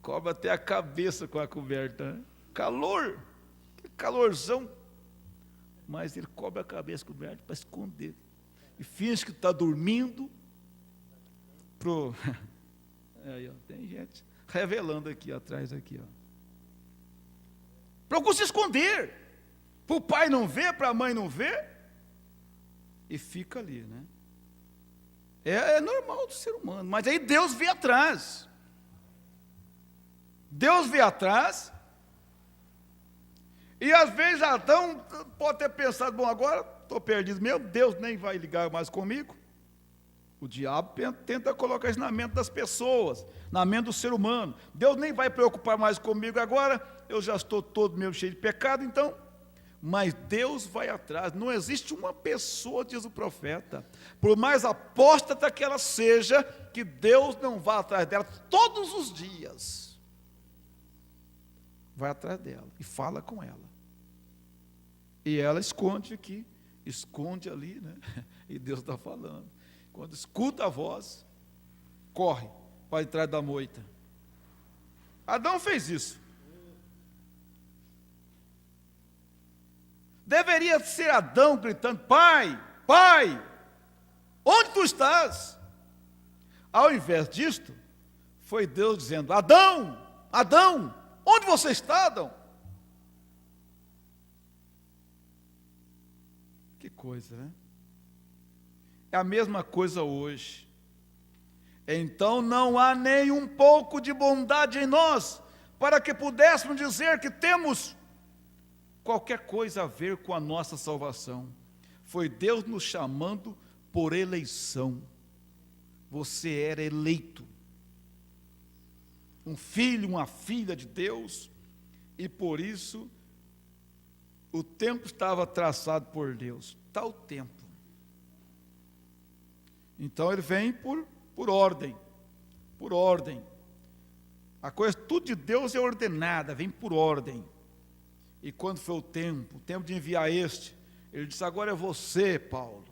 Cobre até a cabeça com a coberta, né? Calor, calorzão. Mas ele cobre a cabeça com a coberta para esconder. E finge que está dormindo. Aí, ó, tem gente revelando aqui atrás, aqui, ó. Procura se esconder. Para o pai não ver, para a mãe não ver. E fica ali, né? É normal do ser humano. Mas aí Deus vê atrás. Deus vê atrás. E às vezes Adão pode ter pensado, bom, agora estou perdido mesmo, Deus nem vai ligar mais comigo. O diabo tenta colocar isso na mente das pessoas, na mente do ser humano. Deus nem vai preocupar mais comigo agora, eu já estou todo mesmo cheio de pecado, então. Mas Deus vai atrás. Não existe uma pessoa, diz o profeta, por mais apóstata que ela seja, que Deus não vá atrás dela todos os dias. Vai atrás dela e fala com ela. E ela esconde aqui, esconde ali, né? E Deus está falando. Quando escuta a voz, corre para trás da moita. Adão fez isso. Deveria ser Adão gritando, pai, pai, onde tu estás? Ao invés disto, foi Deus dizendo, Adão, Adão, onde você está, Adão? Que coisa, né? É a mesma coisa hoje. Então não há nem um pouco de bondade em nós, para que pudéssemos dizer que temos qualquer coisa a ver com a nossa salvação. Foi Deus nos chamando por eleição. Você era eleito. Um filho, uma filha de Deus, e por isso o tempo estava traçado por Deus. Tal tempo. Então ele vem por ordem, por ordem. A coisa, tudo de Deus é ordenada, vem por ordem. E quando foi o tempo de enviar este, ele disse: agora é você, Paulo.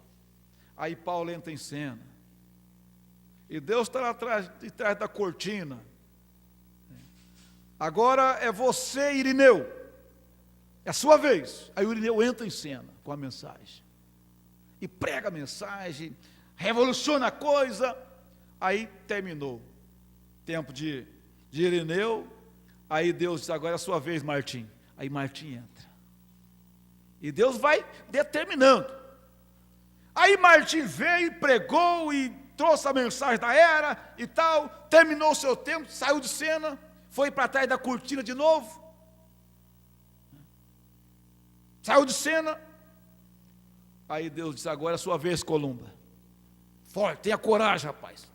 Aí Paulo entra em cena. E Deus está lá atrás da cortina. Agora é você, Irineu. É a sua vez. Aí o Irineu entra em cena com a mensagem. E prega a mensagem, revoluciona a coisa. Aí terminou. Tempo de Irineu. Aí Deus diz: agora é a sua vez, Martim. Aí Martim entra. E Deus vai determinando. Aí Martim veio e pregou e trouxe a mensagem da era e tal. Terminou o seu tempo, saiu de cena, foi para trás da cortina de novo. Saiu de cena. Aí Deus disse: agora é a sua vez, Columba. Forte, tenha coragem, rapaz.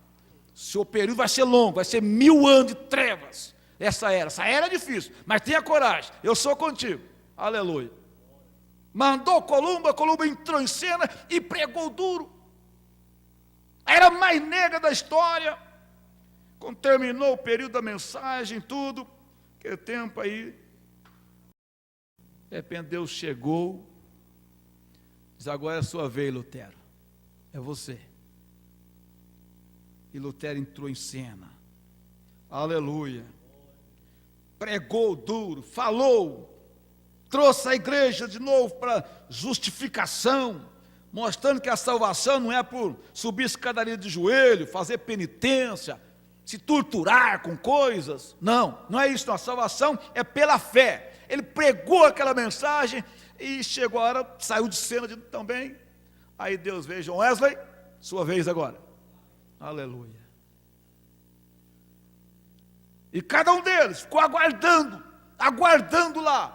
Seu período vai ser longo, vai ser 1000 anos de trevas. Essa era é difícil, mas tenha coragem, eu sou contigo. Aleluia. Mandou Columba entrou em cena e pregou duro. Era a mais negra da história. Quando terminou o período da mensagem, tudo, aquele tempo aí, de repente Deus chegou, diz: agora é a sua vez, Lutero, é você. E Lutero entrou em cena. Aleluia. Pregou duro, falou, trouxe a igreja de novo para justificação, mostrando que a salvação não é por subir escadaria de joelho, fazer penitência, se torturar com coisas. Não é isso. A salvação é pela fé. Ele pregou aquela mensagem e chegou a hora, saiu de cena também. Aí Deus veio: John Wesley, sua vez agora. Aleluia. E cada um deles ficou aguardando lá.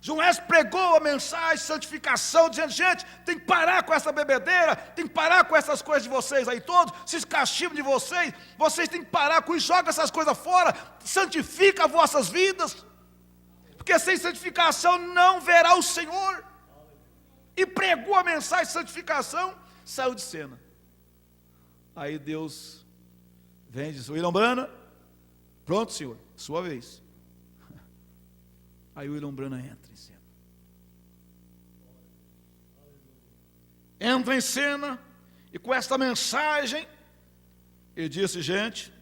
John Wesley pregou a mensagem de santificação, dizendo: gente, tem que parar com essa bebedeira, tem que parar com essas coisas de vocês aí todos, esses cachimbo de vocês têm que parar com isso, joga essas coisas fora, santifica as vossas vidas, porque sem santificação não verá o Senhor. E pregou a mensagem de santificação, saiu de cena. Aí Deus vem e diz: William Branham, pronto, senhor, sua vez. Aí o William Branham entra em cena. Entra em cena e com esta mensagem ele disse: gente,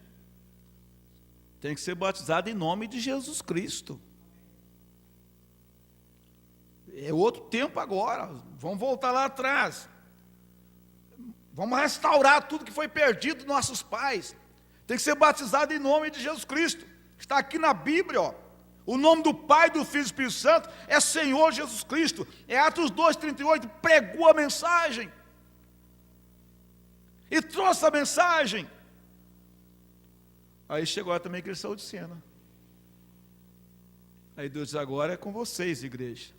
tem que ser batizado em nome de Jesus Cristo. É outro tempo agora, vamos voltar lá atrás. Vamos restaurar tudo que foi perdido dos nossos pais. Tem que ser batizado em nome de Jesus Cristo. Está aqui na Bíblia, ó. O nome do Pai, do Filho e do Espírito Santo é Senhor Jesus Cristo. É Atos 2,38, pregou a mensagem. E trouxe a mensagem. Aí chegou a também que ele saiu de cena. Aí Deus diz: agora é com vocês, igreja.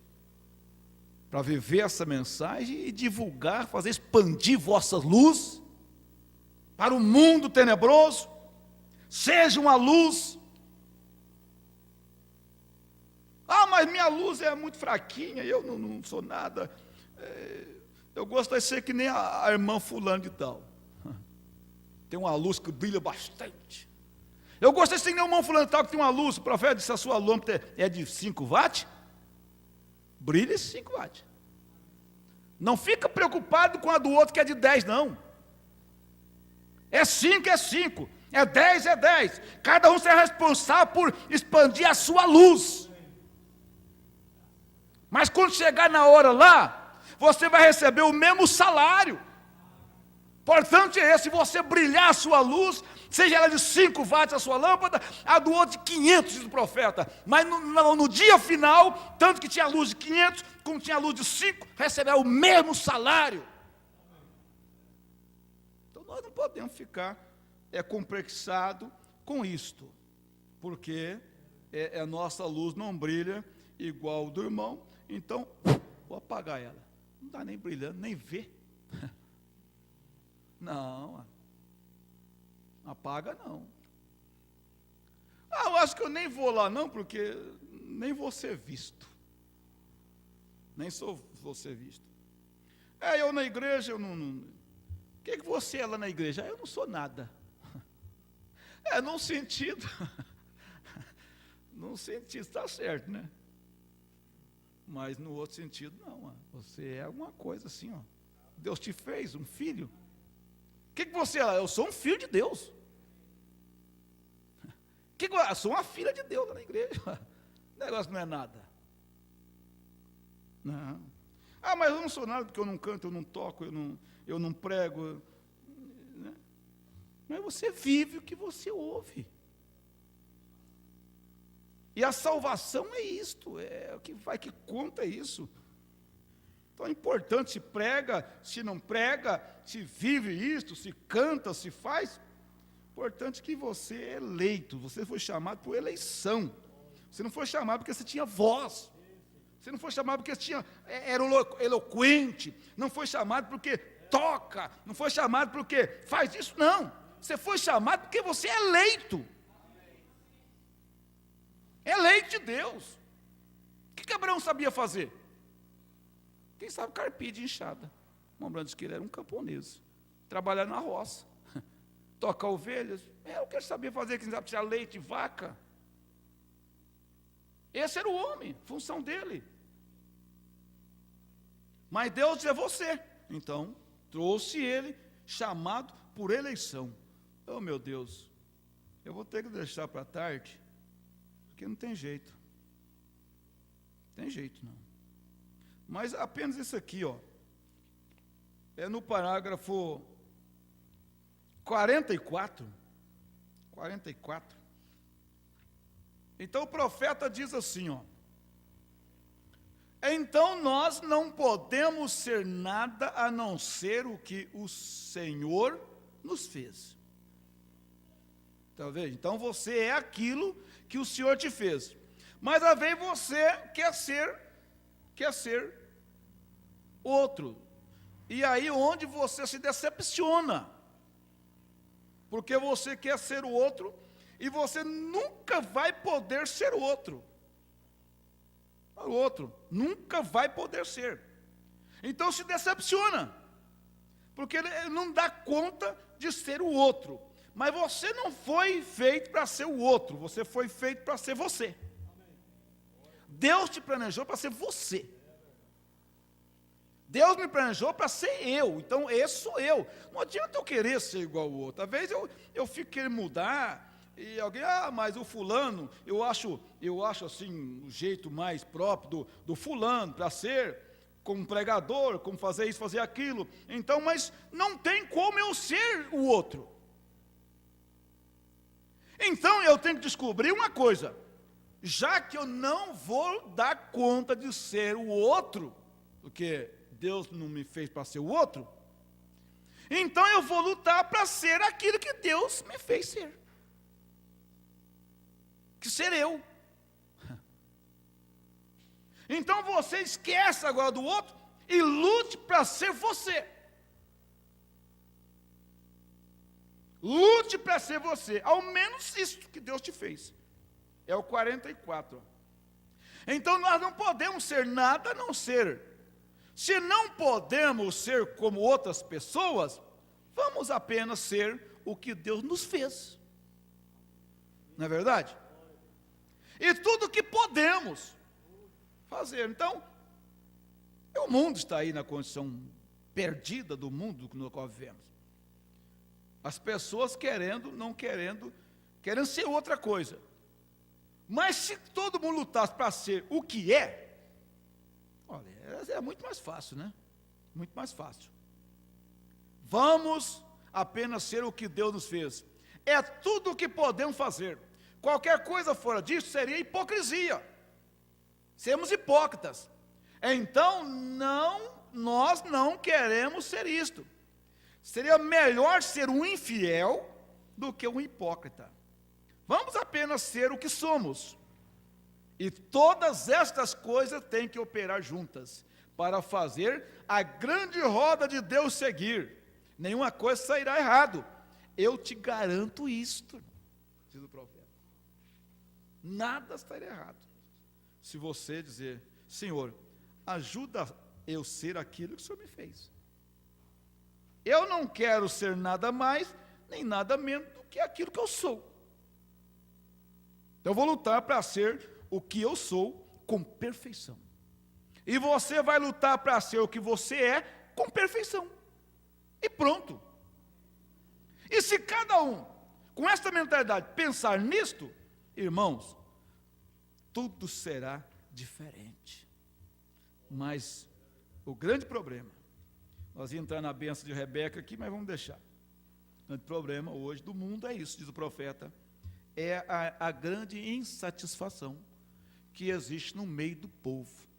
Para viver essa mensagem e divulgar, fazer expandir vossa luz para o mundo tenebroso. Seja uma luz. Ah, mas minha luz é muito fraquinha, eu não sou nada. Eu gosto de ser que nem a irmã fulano de tal. Tem uma luz que brilha bastante. Eu gosto de ser que nem o irmão fulano de tal que tem uma luz. O profeta disse: a sua lâmpada é de 5 watts. Brilha esse 5 watts. Não fica preocupado com a do outro que é de 10, não. É 5, é 5. É 10, é 10. Cada um será responsável por expandir a sua luz. Mas quando chegar na hora lá, você vai receber o mesmo salário. Portanto, se você brilhar a sua luz, seja ela de 5 watts a sua lâmpada, a do outro de 500, diz o profeta. Mas no dia final, tanto que tinha luz de 500, como tinha luz de 5, receberá o mesmo salário. Então nós não podemos ficar complexados com isto, porque a nossa luz não brilha igual do irmão, então vou apagar ela. Não está nem brilhando, nem ver. Não, apaga não. Eu acho que eu nem vou lá não, porque nem vou ser visto. Nem vou ser visto. Eu na igreja, eu O que você é lá na igreja? Eu não sou nada. Num sentido, num sentido está certo, né? Mas no outro sentido, não. Você é alguma coisa assim, ó. Deus te fez um filho. O que você é? Eu sou um filho de Deus. Eu sou uma filha de Deus lá na igreja. O negócio não é nada. Não. Mas eu não sou nada porque eu não canto, eu não toco, eu não prego. Né? Mas você vive o que você ouve. E a salvação é isto, é o que conta isso. Então é importante, se prega, se não prega, se vive isto, se canta, se faz. Importante que você é eleito, você foi chamado por eleição. Você não foi chamado porque você tinha voz. Você não foi chamado porque você era eloquente. Não foi chamado porque toca. Não foi chamado porque faz isso, não. Você foi chamado porque você é eleito. Eleito de Deus. O que Abraão sabia fazer? Quem sabe carpir de enxada. Lembrando que ele era um camponês. Trabalhar na roça. Tocar ovelhas. O que ele sabia fazer? Quem sabe tirar leite de vaca. Esse era o homem, função dele. Mas Deus é você. Então, trouxe ele, chamado por eleição. Oh, meu Deus, eu vou ter que deixar para tarde, porque não tem jeito. Não tem jeito, não. Mas apenas isso aqui, ó. É no parágrafo 44. 44. Então o profeta diz assim, ó. Então nós não podemos ser nada a não ser o que o Senhor nos fez. Tá vendo? Então você é aquilo que o Senhor te fez. Mas às vezes você quer ser outro. E aí onde você se decepciona. Porque você quer ser o outro e você nunca vai poder ser o outro. O outro nunca vai poder ser. Então se decepciona, porque ele não dá conta de ser o outro. Mas você não foi feito para ser o outro, você foi feito para ser você. Deus te planejou para ser você. Deus me planejou para ser eu, então esse sou eu. Não adianta eu querer ser igual ao outro. Às vezes eu fico querendo mudar. E alguém, mas o fulano, eu acho assim, o jeito mais próprio do fulano, para ser como pregador, como fazer isso, fazer aquilo. Então, mas não tem como eu ser o outro. Então eu tenho que descobrir uma coisa, já que eu não vou dar conta de ser o outro, porque Deus não me fez para ser o outro, então eu vou lutar para ser aquilo que Deus me fez ser. Que ser eu. Então você esquece agora do outro e lute para ser você. Lute para ser você, ao menos isso que Deus te fez. É o 44. Então nós não podemos ser nada a não ser. Se não podemos ser como outras pessoas, vamos apenas ser o que Deus nos fez. Não é verdade? E tudo que podemos fazer. Então, o mundo está aí na condição perdida do mundo no qual vivemos. As pessoas querendo, não querendo, querendo ser outra coisa. Mas se todo mundo lutasse para ser o que é, olha, é muito mais fácil, né? Muito mais fácil. Vamos apenas ser o que Deus nos fez. É tudo o que podemos fazer. Qualquer coisa fora disso seria hipocrisia. Sermos hipócritas. Então, nós não queremos ser isto. Seria melhor ser um infiel do que um hipócrita. Vamos apenas ser o que somos. E todas estas coisas têm que operar juntas para fazer a grande roda de Deus seguir. Nenhuma coisa sairá errado. Eu te garanto isto, diz o profeta. Nada estará errado. Se você dizer, Senhor, ajuda eu ser aquilo que o Senhor me fez. Eu não quero ser nada mais, nem nada menos do que aquilo que eu sou. Então eu vou lutar para ser o que eu sou com perfeição. E você vai lutar para ser o que você é com perfeição. E pronto. E se cada um, com esta mentalidade, pensar nisto, irmãos, tudo será diferente. Mas o grande problema, nós íamos entrar na bênção de Rebeca aqui, mas vamos deixar. O grande problema hoje do mundo é isso, diz o profeta, é a grande insatisfação que existe no meio do povo.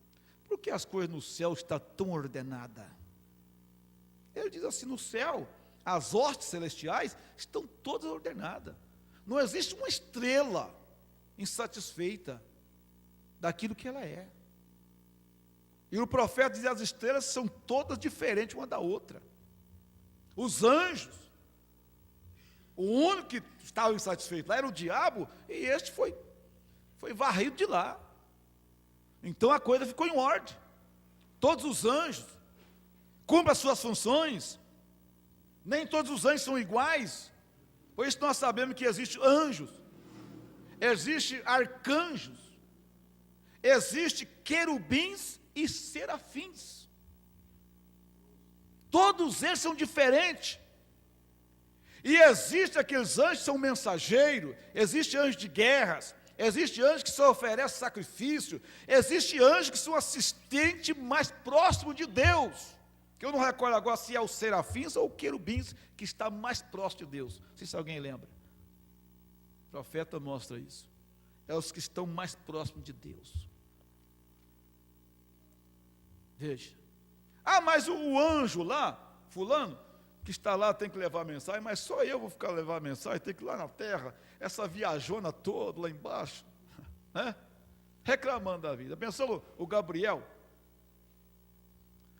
Por que as coisas no céu estão tão ordenadas? Ele diz assim, no céu, as hostes celestiais estão todas ordenadas. Não existe uma estrela insatisfeita daquilo que ela é. E o profeta diz, as estrelas são todas diferentes uma da outra. Os anjos, o único que estava insatisfeito lá era o diabo, e este foi varrido de lá. Então a coisa ficou em ordem. Todos os anjos cumprem as suas funções. Nem todos os anjos são iguais. Por isso nós sabemos que existem anjos, existem arcanjos, existem querubins e serafins. Todos eles são diferentes. E existem aqueles anjos que são mensageiros, existe anjo de guerras, existe anjo que só oferece sacrifício, existe anjo que são assistente mais próximo de Deus, que eu não recordo agora se é os serafins ou querubins que está mais próximo de Deus, não sei se alguém lembra. O profeta mostra isso, é os que estão mais próximos de Deus. Veja, mas o anjo lá, fulano, que está lá tem que levar a mensagem, mas só eu vou ficar levar a mensagem, tem que ir lá na terra, essa viajona toda lá embaixo, né? Reclamando da vida. Pensou o Gabriel?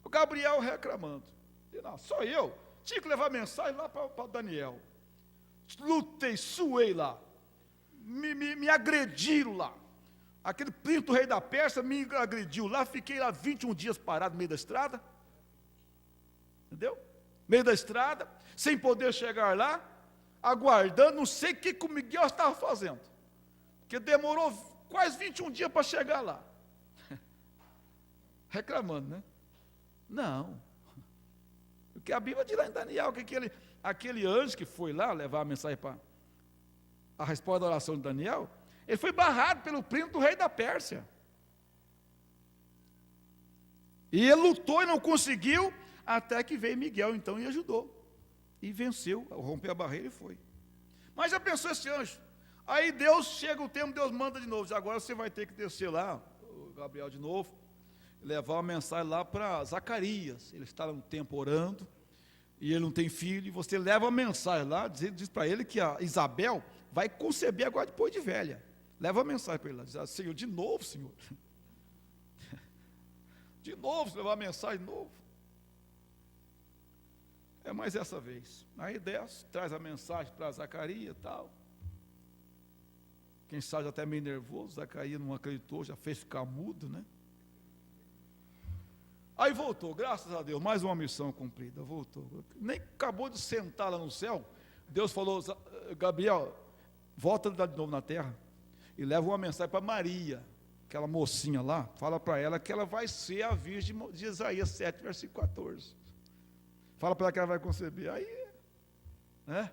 O Gabriel reclamando. Não, só eu, tinha que levar a mensagem lá para Daniel. Lutei, suei lá, me agrediram lá. Aquele príncipe do rei da Pérsia me agrediu lá, fiquei lá 21 dias parado no meio da estrada. Entendeu? Meio da estrada, sem poder chegar lá, aguardando, não sei o que o Miguel estava fazendo, porque demorou quase 21 dias para chegar lá, reclamando, né? Não, porque a Bíblia diz lá em Daniel, que aquele anjo que foi lá levar a mensagem para a resposta da oração de Daniel, ele foi barrado pelo príncipe do rei da Pérsia, e ele lutou e não conseguiu, até que veio Miguel então e ajudou, e venceu, rompeu a barreira e foi. Mas já pensou esse anjo? Aí Deus, chega o tempo, Deus manda de novo, diz, agora você vai ter que descer lá, o Gabriel de novo, levar uma mensagem lá para Zacarias, ele está um tempo orando, e ele não tem filho, e você leva uma mensagem lá, diz para ele que a Isabel vai conceber agora depois de velha, leva uma mensagem para ele lá, diz, Senhor, de novo, Senhor, de novo, você levar uma mensagem de novo, é mais essa vez. Aí desce, traz a mensagem para Zacarias e tal. Quem sabe até meio nervoso, Zacarias não acreditou, já fez ficar mudo, né? Aí voltou, graças a Deus, mais uma missão cumprida, voltou. Nem acabou de sentar lá no céu, Deus falou, Gabriel, volta de novo na terra e leva uma mensagem para Maria, aquela mocinha lá, fala para ela que ela vai ser a virgem de Isaías 7, versículo 14. Fala para ela que ela vai conceber. Aí, né?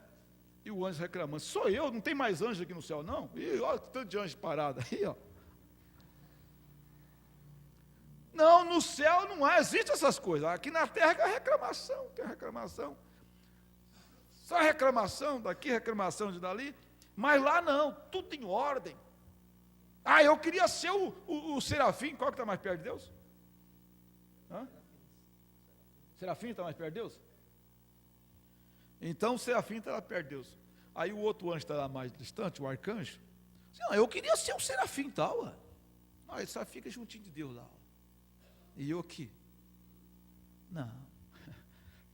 E o anjo reclamando, sou eu, não tem mais anjo aqui no céu não? E olha que tanto de anjo parado aí, ó. Não, no céu não existe essas coisas. Aqui na terra é reclamação, tem reclamação. Só reclamação daqui, reclamação de dali. Mas lá não, tudo em ordem. Eu queria ser o serafim, qual que está mais perto de Deus? Serafim está mais perto de Deus? Então o serafim está lá perto de Deus. Aí o outro anjo está lá mais distante, o arcanjo. Não, eu queria ser um serafim tal. Ele só fica juntinho de Deus lá. E eu aqui? Não.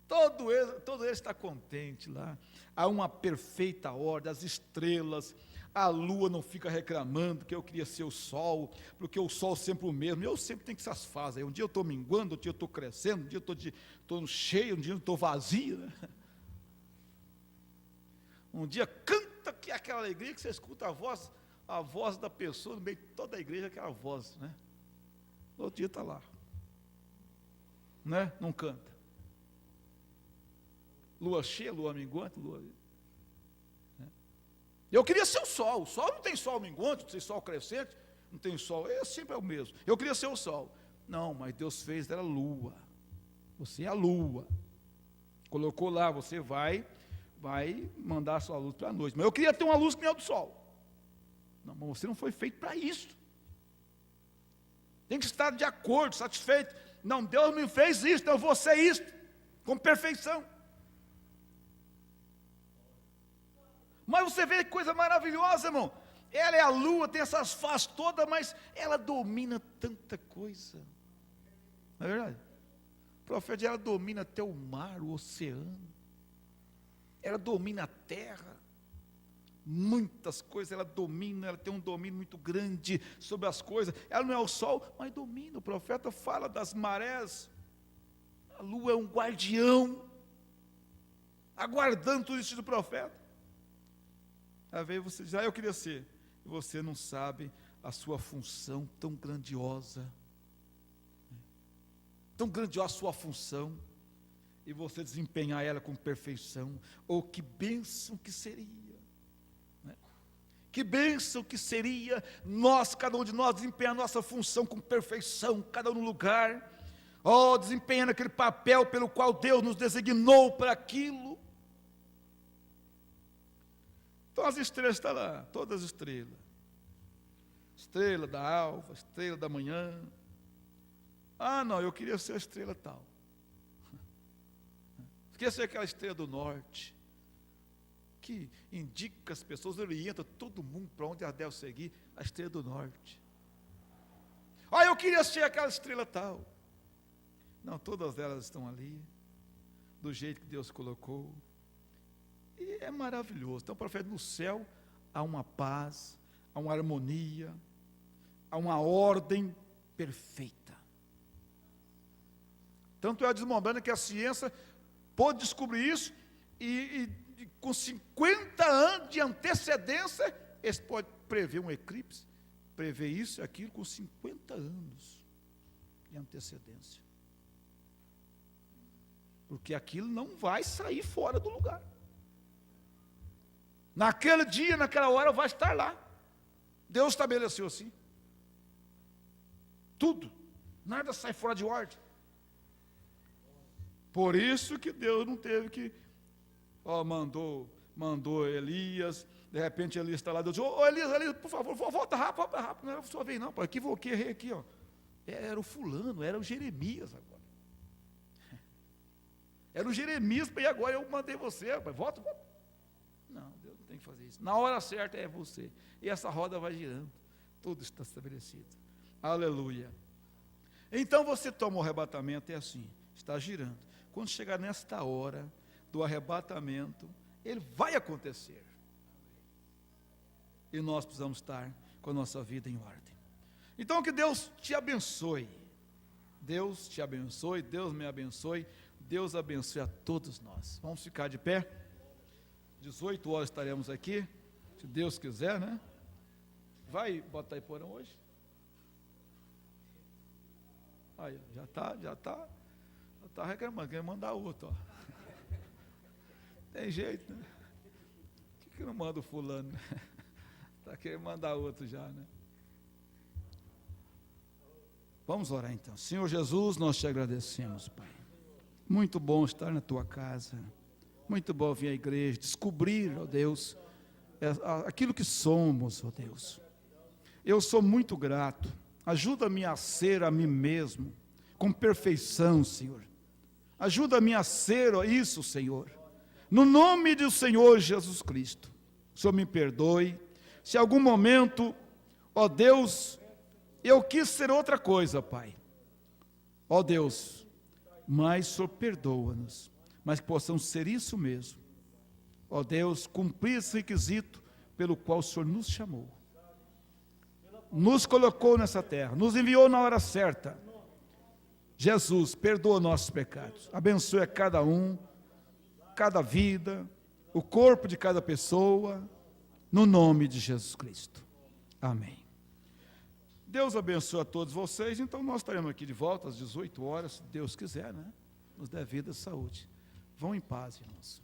Todo ele está contente lá. Há uma perfeita ordem, as estrelas, A lua não fica reclamando que eu queria ser o sol, porque o sol sempre o mesmo. Eu sempre tenho essas fases. Um dia eu estou minguando, outro dia eu estou crescendo, um dia eu estou cheio, um dia eu estou vazio. Né? Um dia canta que é aquela alegria que você escuta a voz da pessoa no meio de toda a igreja, aquela voz, né? Outro dia está lá, né? Não canta. Lua cheia, lua minguante, lua. Né? Eu queria ser o sol não tem sol minguante, não tem sol crescente, não tem sol, sempre é o mesmo. Eu queria ser o sol. Não, mas Deus fez dela lua. Você é a lua. Colocou lá, você vai mandar a sua luz para a noite. Mas eu queria ter uma luz que nem a do sol. Não, mas você não foi feito para isso. Tem que estar de acordo, satisfeito. Não, Deus me fez isso, então eu vou ser isso, com perfeição. Mas você vê que coisa maravilhosa, irmão. Ela é a lua, tem essas faces todas, mas ela domina tanta coisa. Não é verdade? O profeta, ela domina até o mar, o oceano. Ela domina a terra, muitas coisas ela domina, ela tem um domínio muito grande sobre as coisas. Ela não é o sol, mas domina. O profeta fala das marés. A lua é um guardião, aguardando tudo isso do profeta. Aí veio você diz, eu queria ser. E você não sabe a sua função tão grandiosa. Tão grandiosa a sua função. E você desempenhar ela com perfeição, ou que bênção que seria, né? Que bênção que seria, cada um de nós desempenhar a nossa função com perfeição, cada um no lugar, desempenhando aquele papel pelo qual Deus nos designou para aquilo. Então as estrelas estão lá, todas as estrelas, estrela da alva, estrela da manhã. Não, eu queria ser a estrela tal. Esqueça aquela estrela do norte, que indica as pessoas, orienta todo mundo para onde ela deve seguir, a estrela do norte. Eu queria ser aquela estrela tal. Não, todas elas estão ali, do jeito que Deus colocou. E é maravilhoso. Então, profeta, no céu há uma paz, há uma harmonia, há uma ordem perfeita. Tanto é desmontando que a ciência pôde descobrir isso, e com 50 anos de antecedência, eles podem prever um eclipse, prever isso e aquilo com 50 anos de antecedência. Porque aquilo não vai sair fora do lugar. Naquele dia, naquela hora, vai estar lá. Deus estabeleceu assim. Tudo, nada sai fora de ordem. Por isso que Deus não teve que, mandou Elias, de repente Elias está lá, Deus disse, Elias, por favor, volta rápido, não era a sua vez não, equivoquei, errei aqui, era o fulano, era o Jeremias agora. Era o Jeremias, e agora eu mandei você, volta. Não, Deus não tem que fazer isso. Na hora certa é você. E essa roda vai girando, tudo está estabelecido. Aleluia. Então você toma o arrebatamento, é assim, está girando. Quando chegar nesta hora do arrebatamento, ele vai acontecer. E nós precisamos estar com a nossa vida em ordem. Então que Deus te abençoe. Deus te abençoe, Deus me abençoe, Deus abençoe a todos nós. Vamos ficar de pé. 18 horas estaremos aqui, se Deus quiser, né? Vai botar Iporã hoje? Aí, já está reclamando, quer mandar outro, Tem jeito, né? Por que não manda o fulano? Está querendo mandar outro já, né? Vamos orar então. Senhor Jesus, nós te agradecemos, Pai. Muito bom estar na tua casa. Muito bom vir à igreja, descobrir, ó Deus, aquilo que somos, ó Deus. Eu sou muito grato. Ajuda-me a ser a mim mesmo, com perfeição, Senhor. Ajuda-me a ser isso, Senhor. No nome do Senhor Jesus Cristo. O Senhor me perdoe. Se em algum momento, ó Deus, eu quis ser outra coisa, Pai. Ó Deus, mas Senhor, perdoa-nos. Mas que possamos ser isso mesmo. Ó Deus, cumprir esse requisito pelo qual o Senhor nos chamou, nos colocou nessa terra, nos enviou na hora certa. Jesus, perdoa nossos pecados, abençoe a cada um, cada vida, o corpo de cada pessoa, no nome de Jesus Cristo. Amém. Deus abençoe a todos vocês. Então nós estaremos aqui de volta às 18 horas, se Deus quiser, né? Nos dê vida e saúde. Vão em paz, irmãos.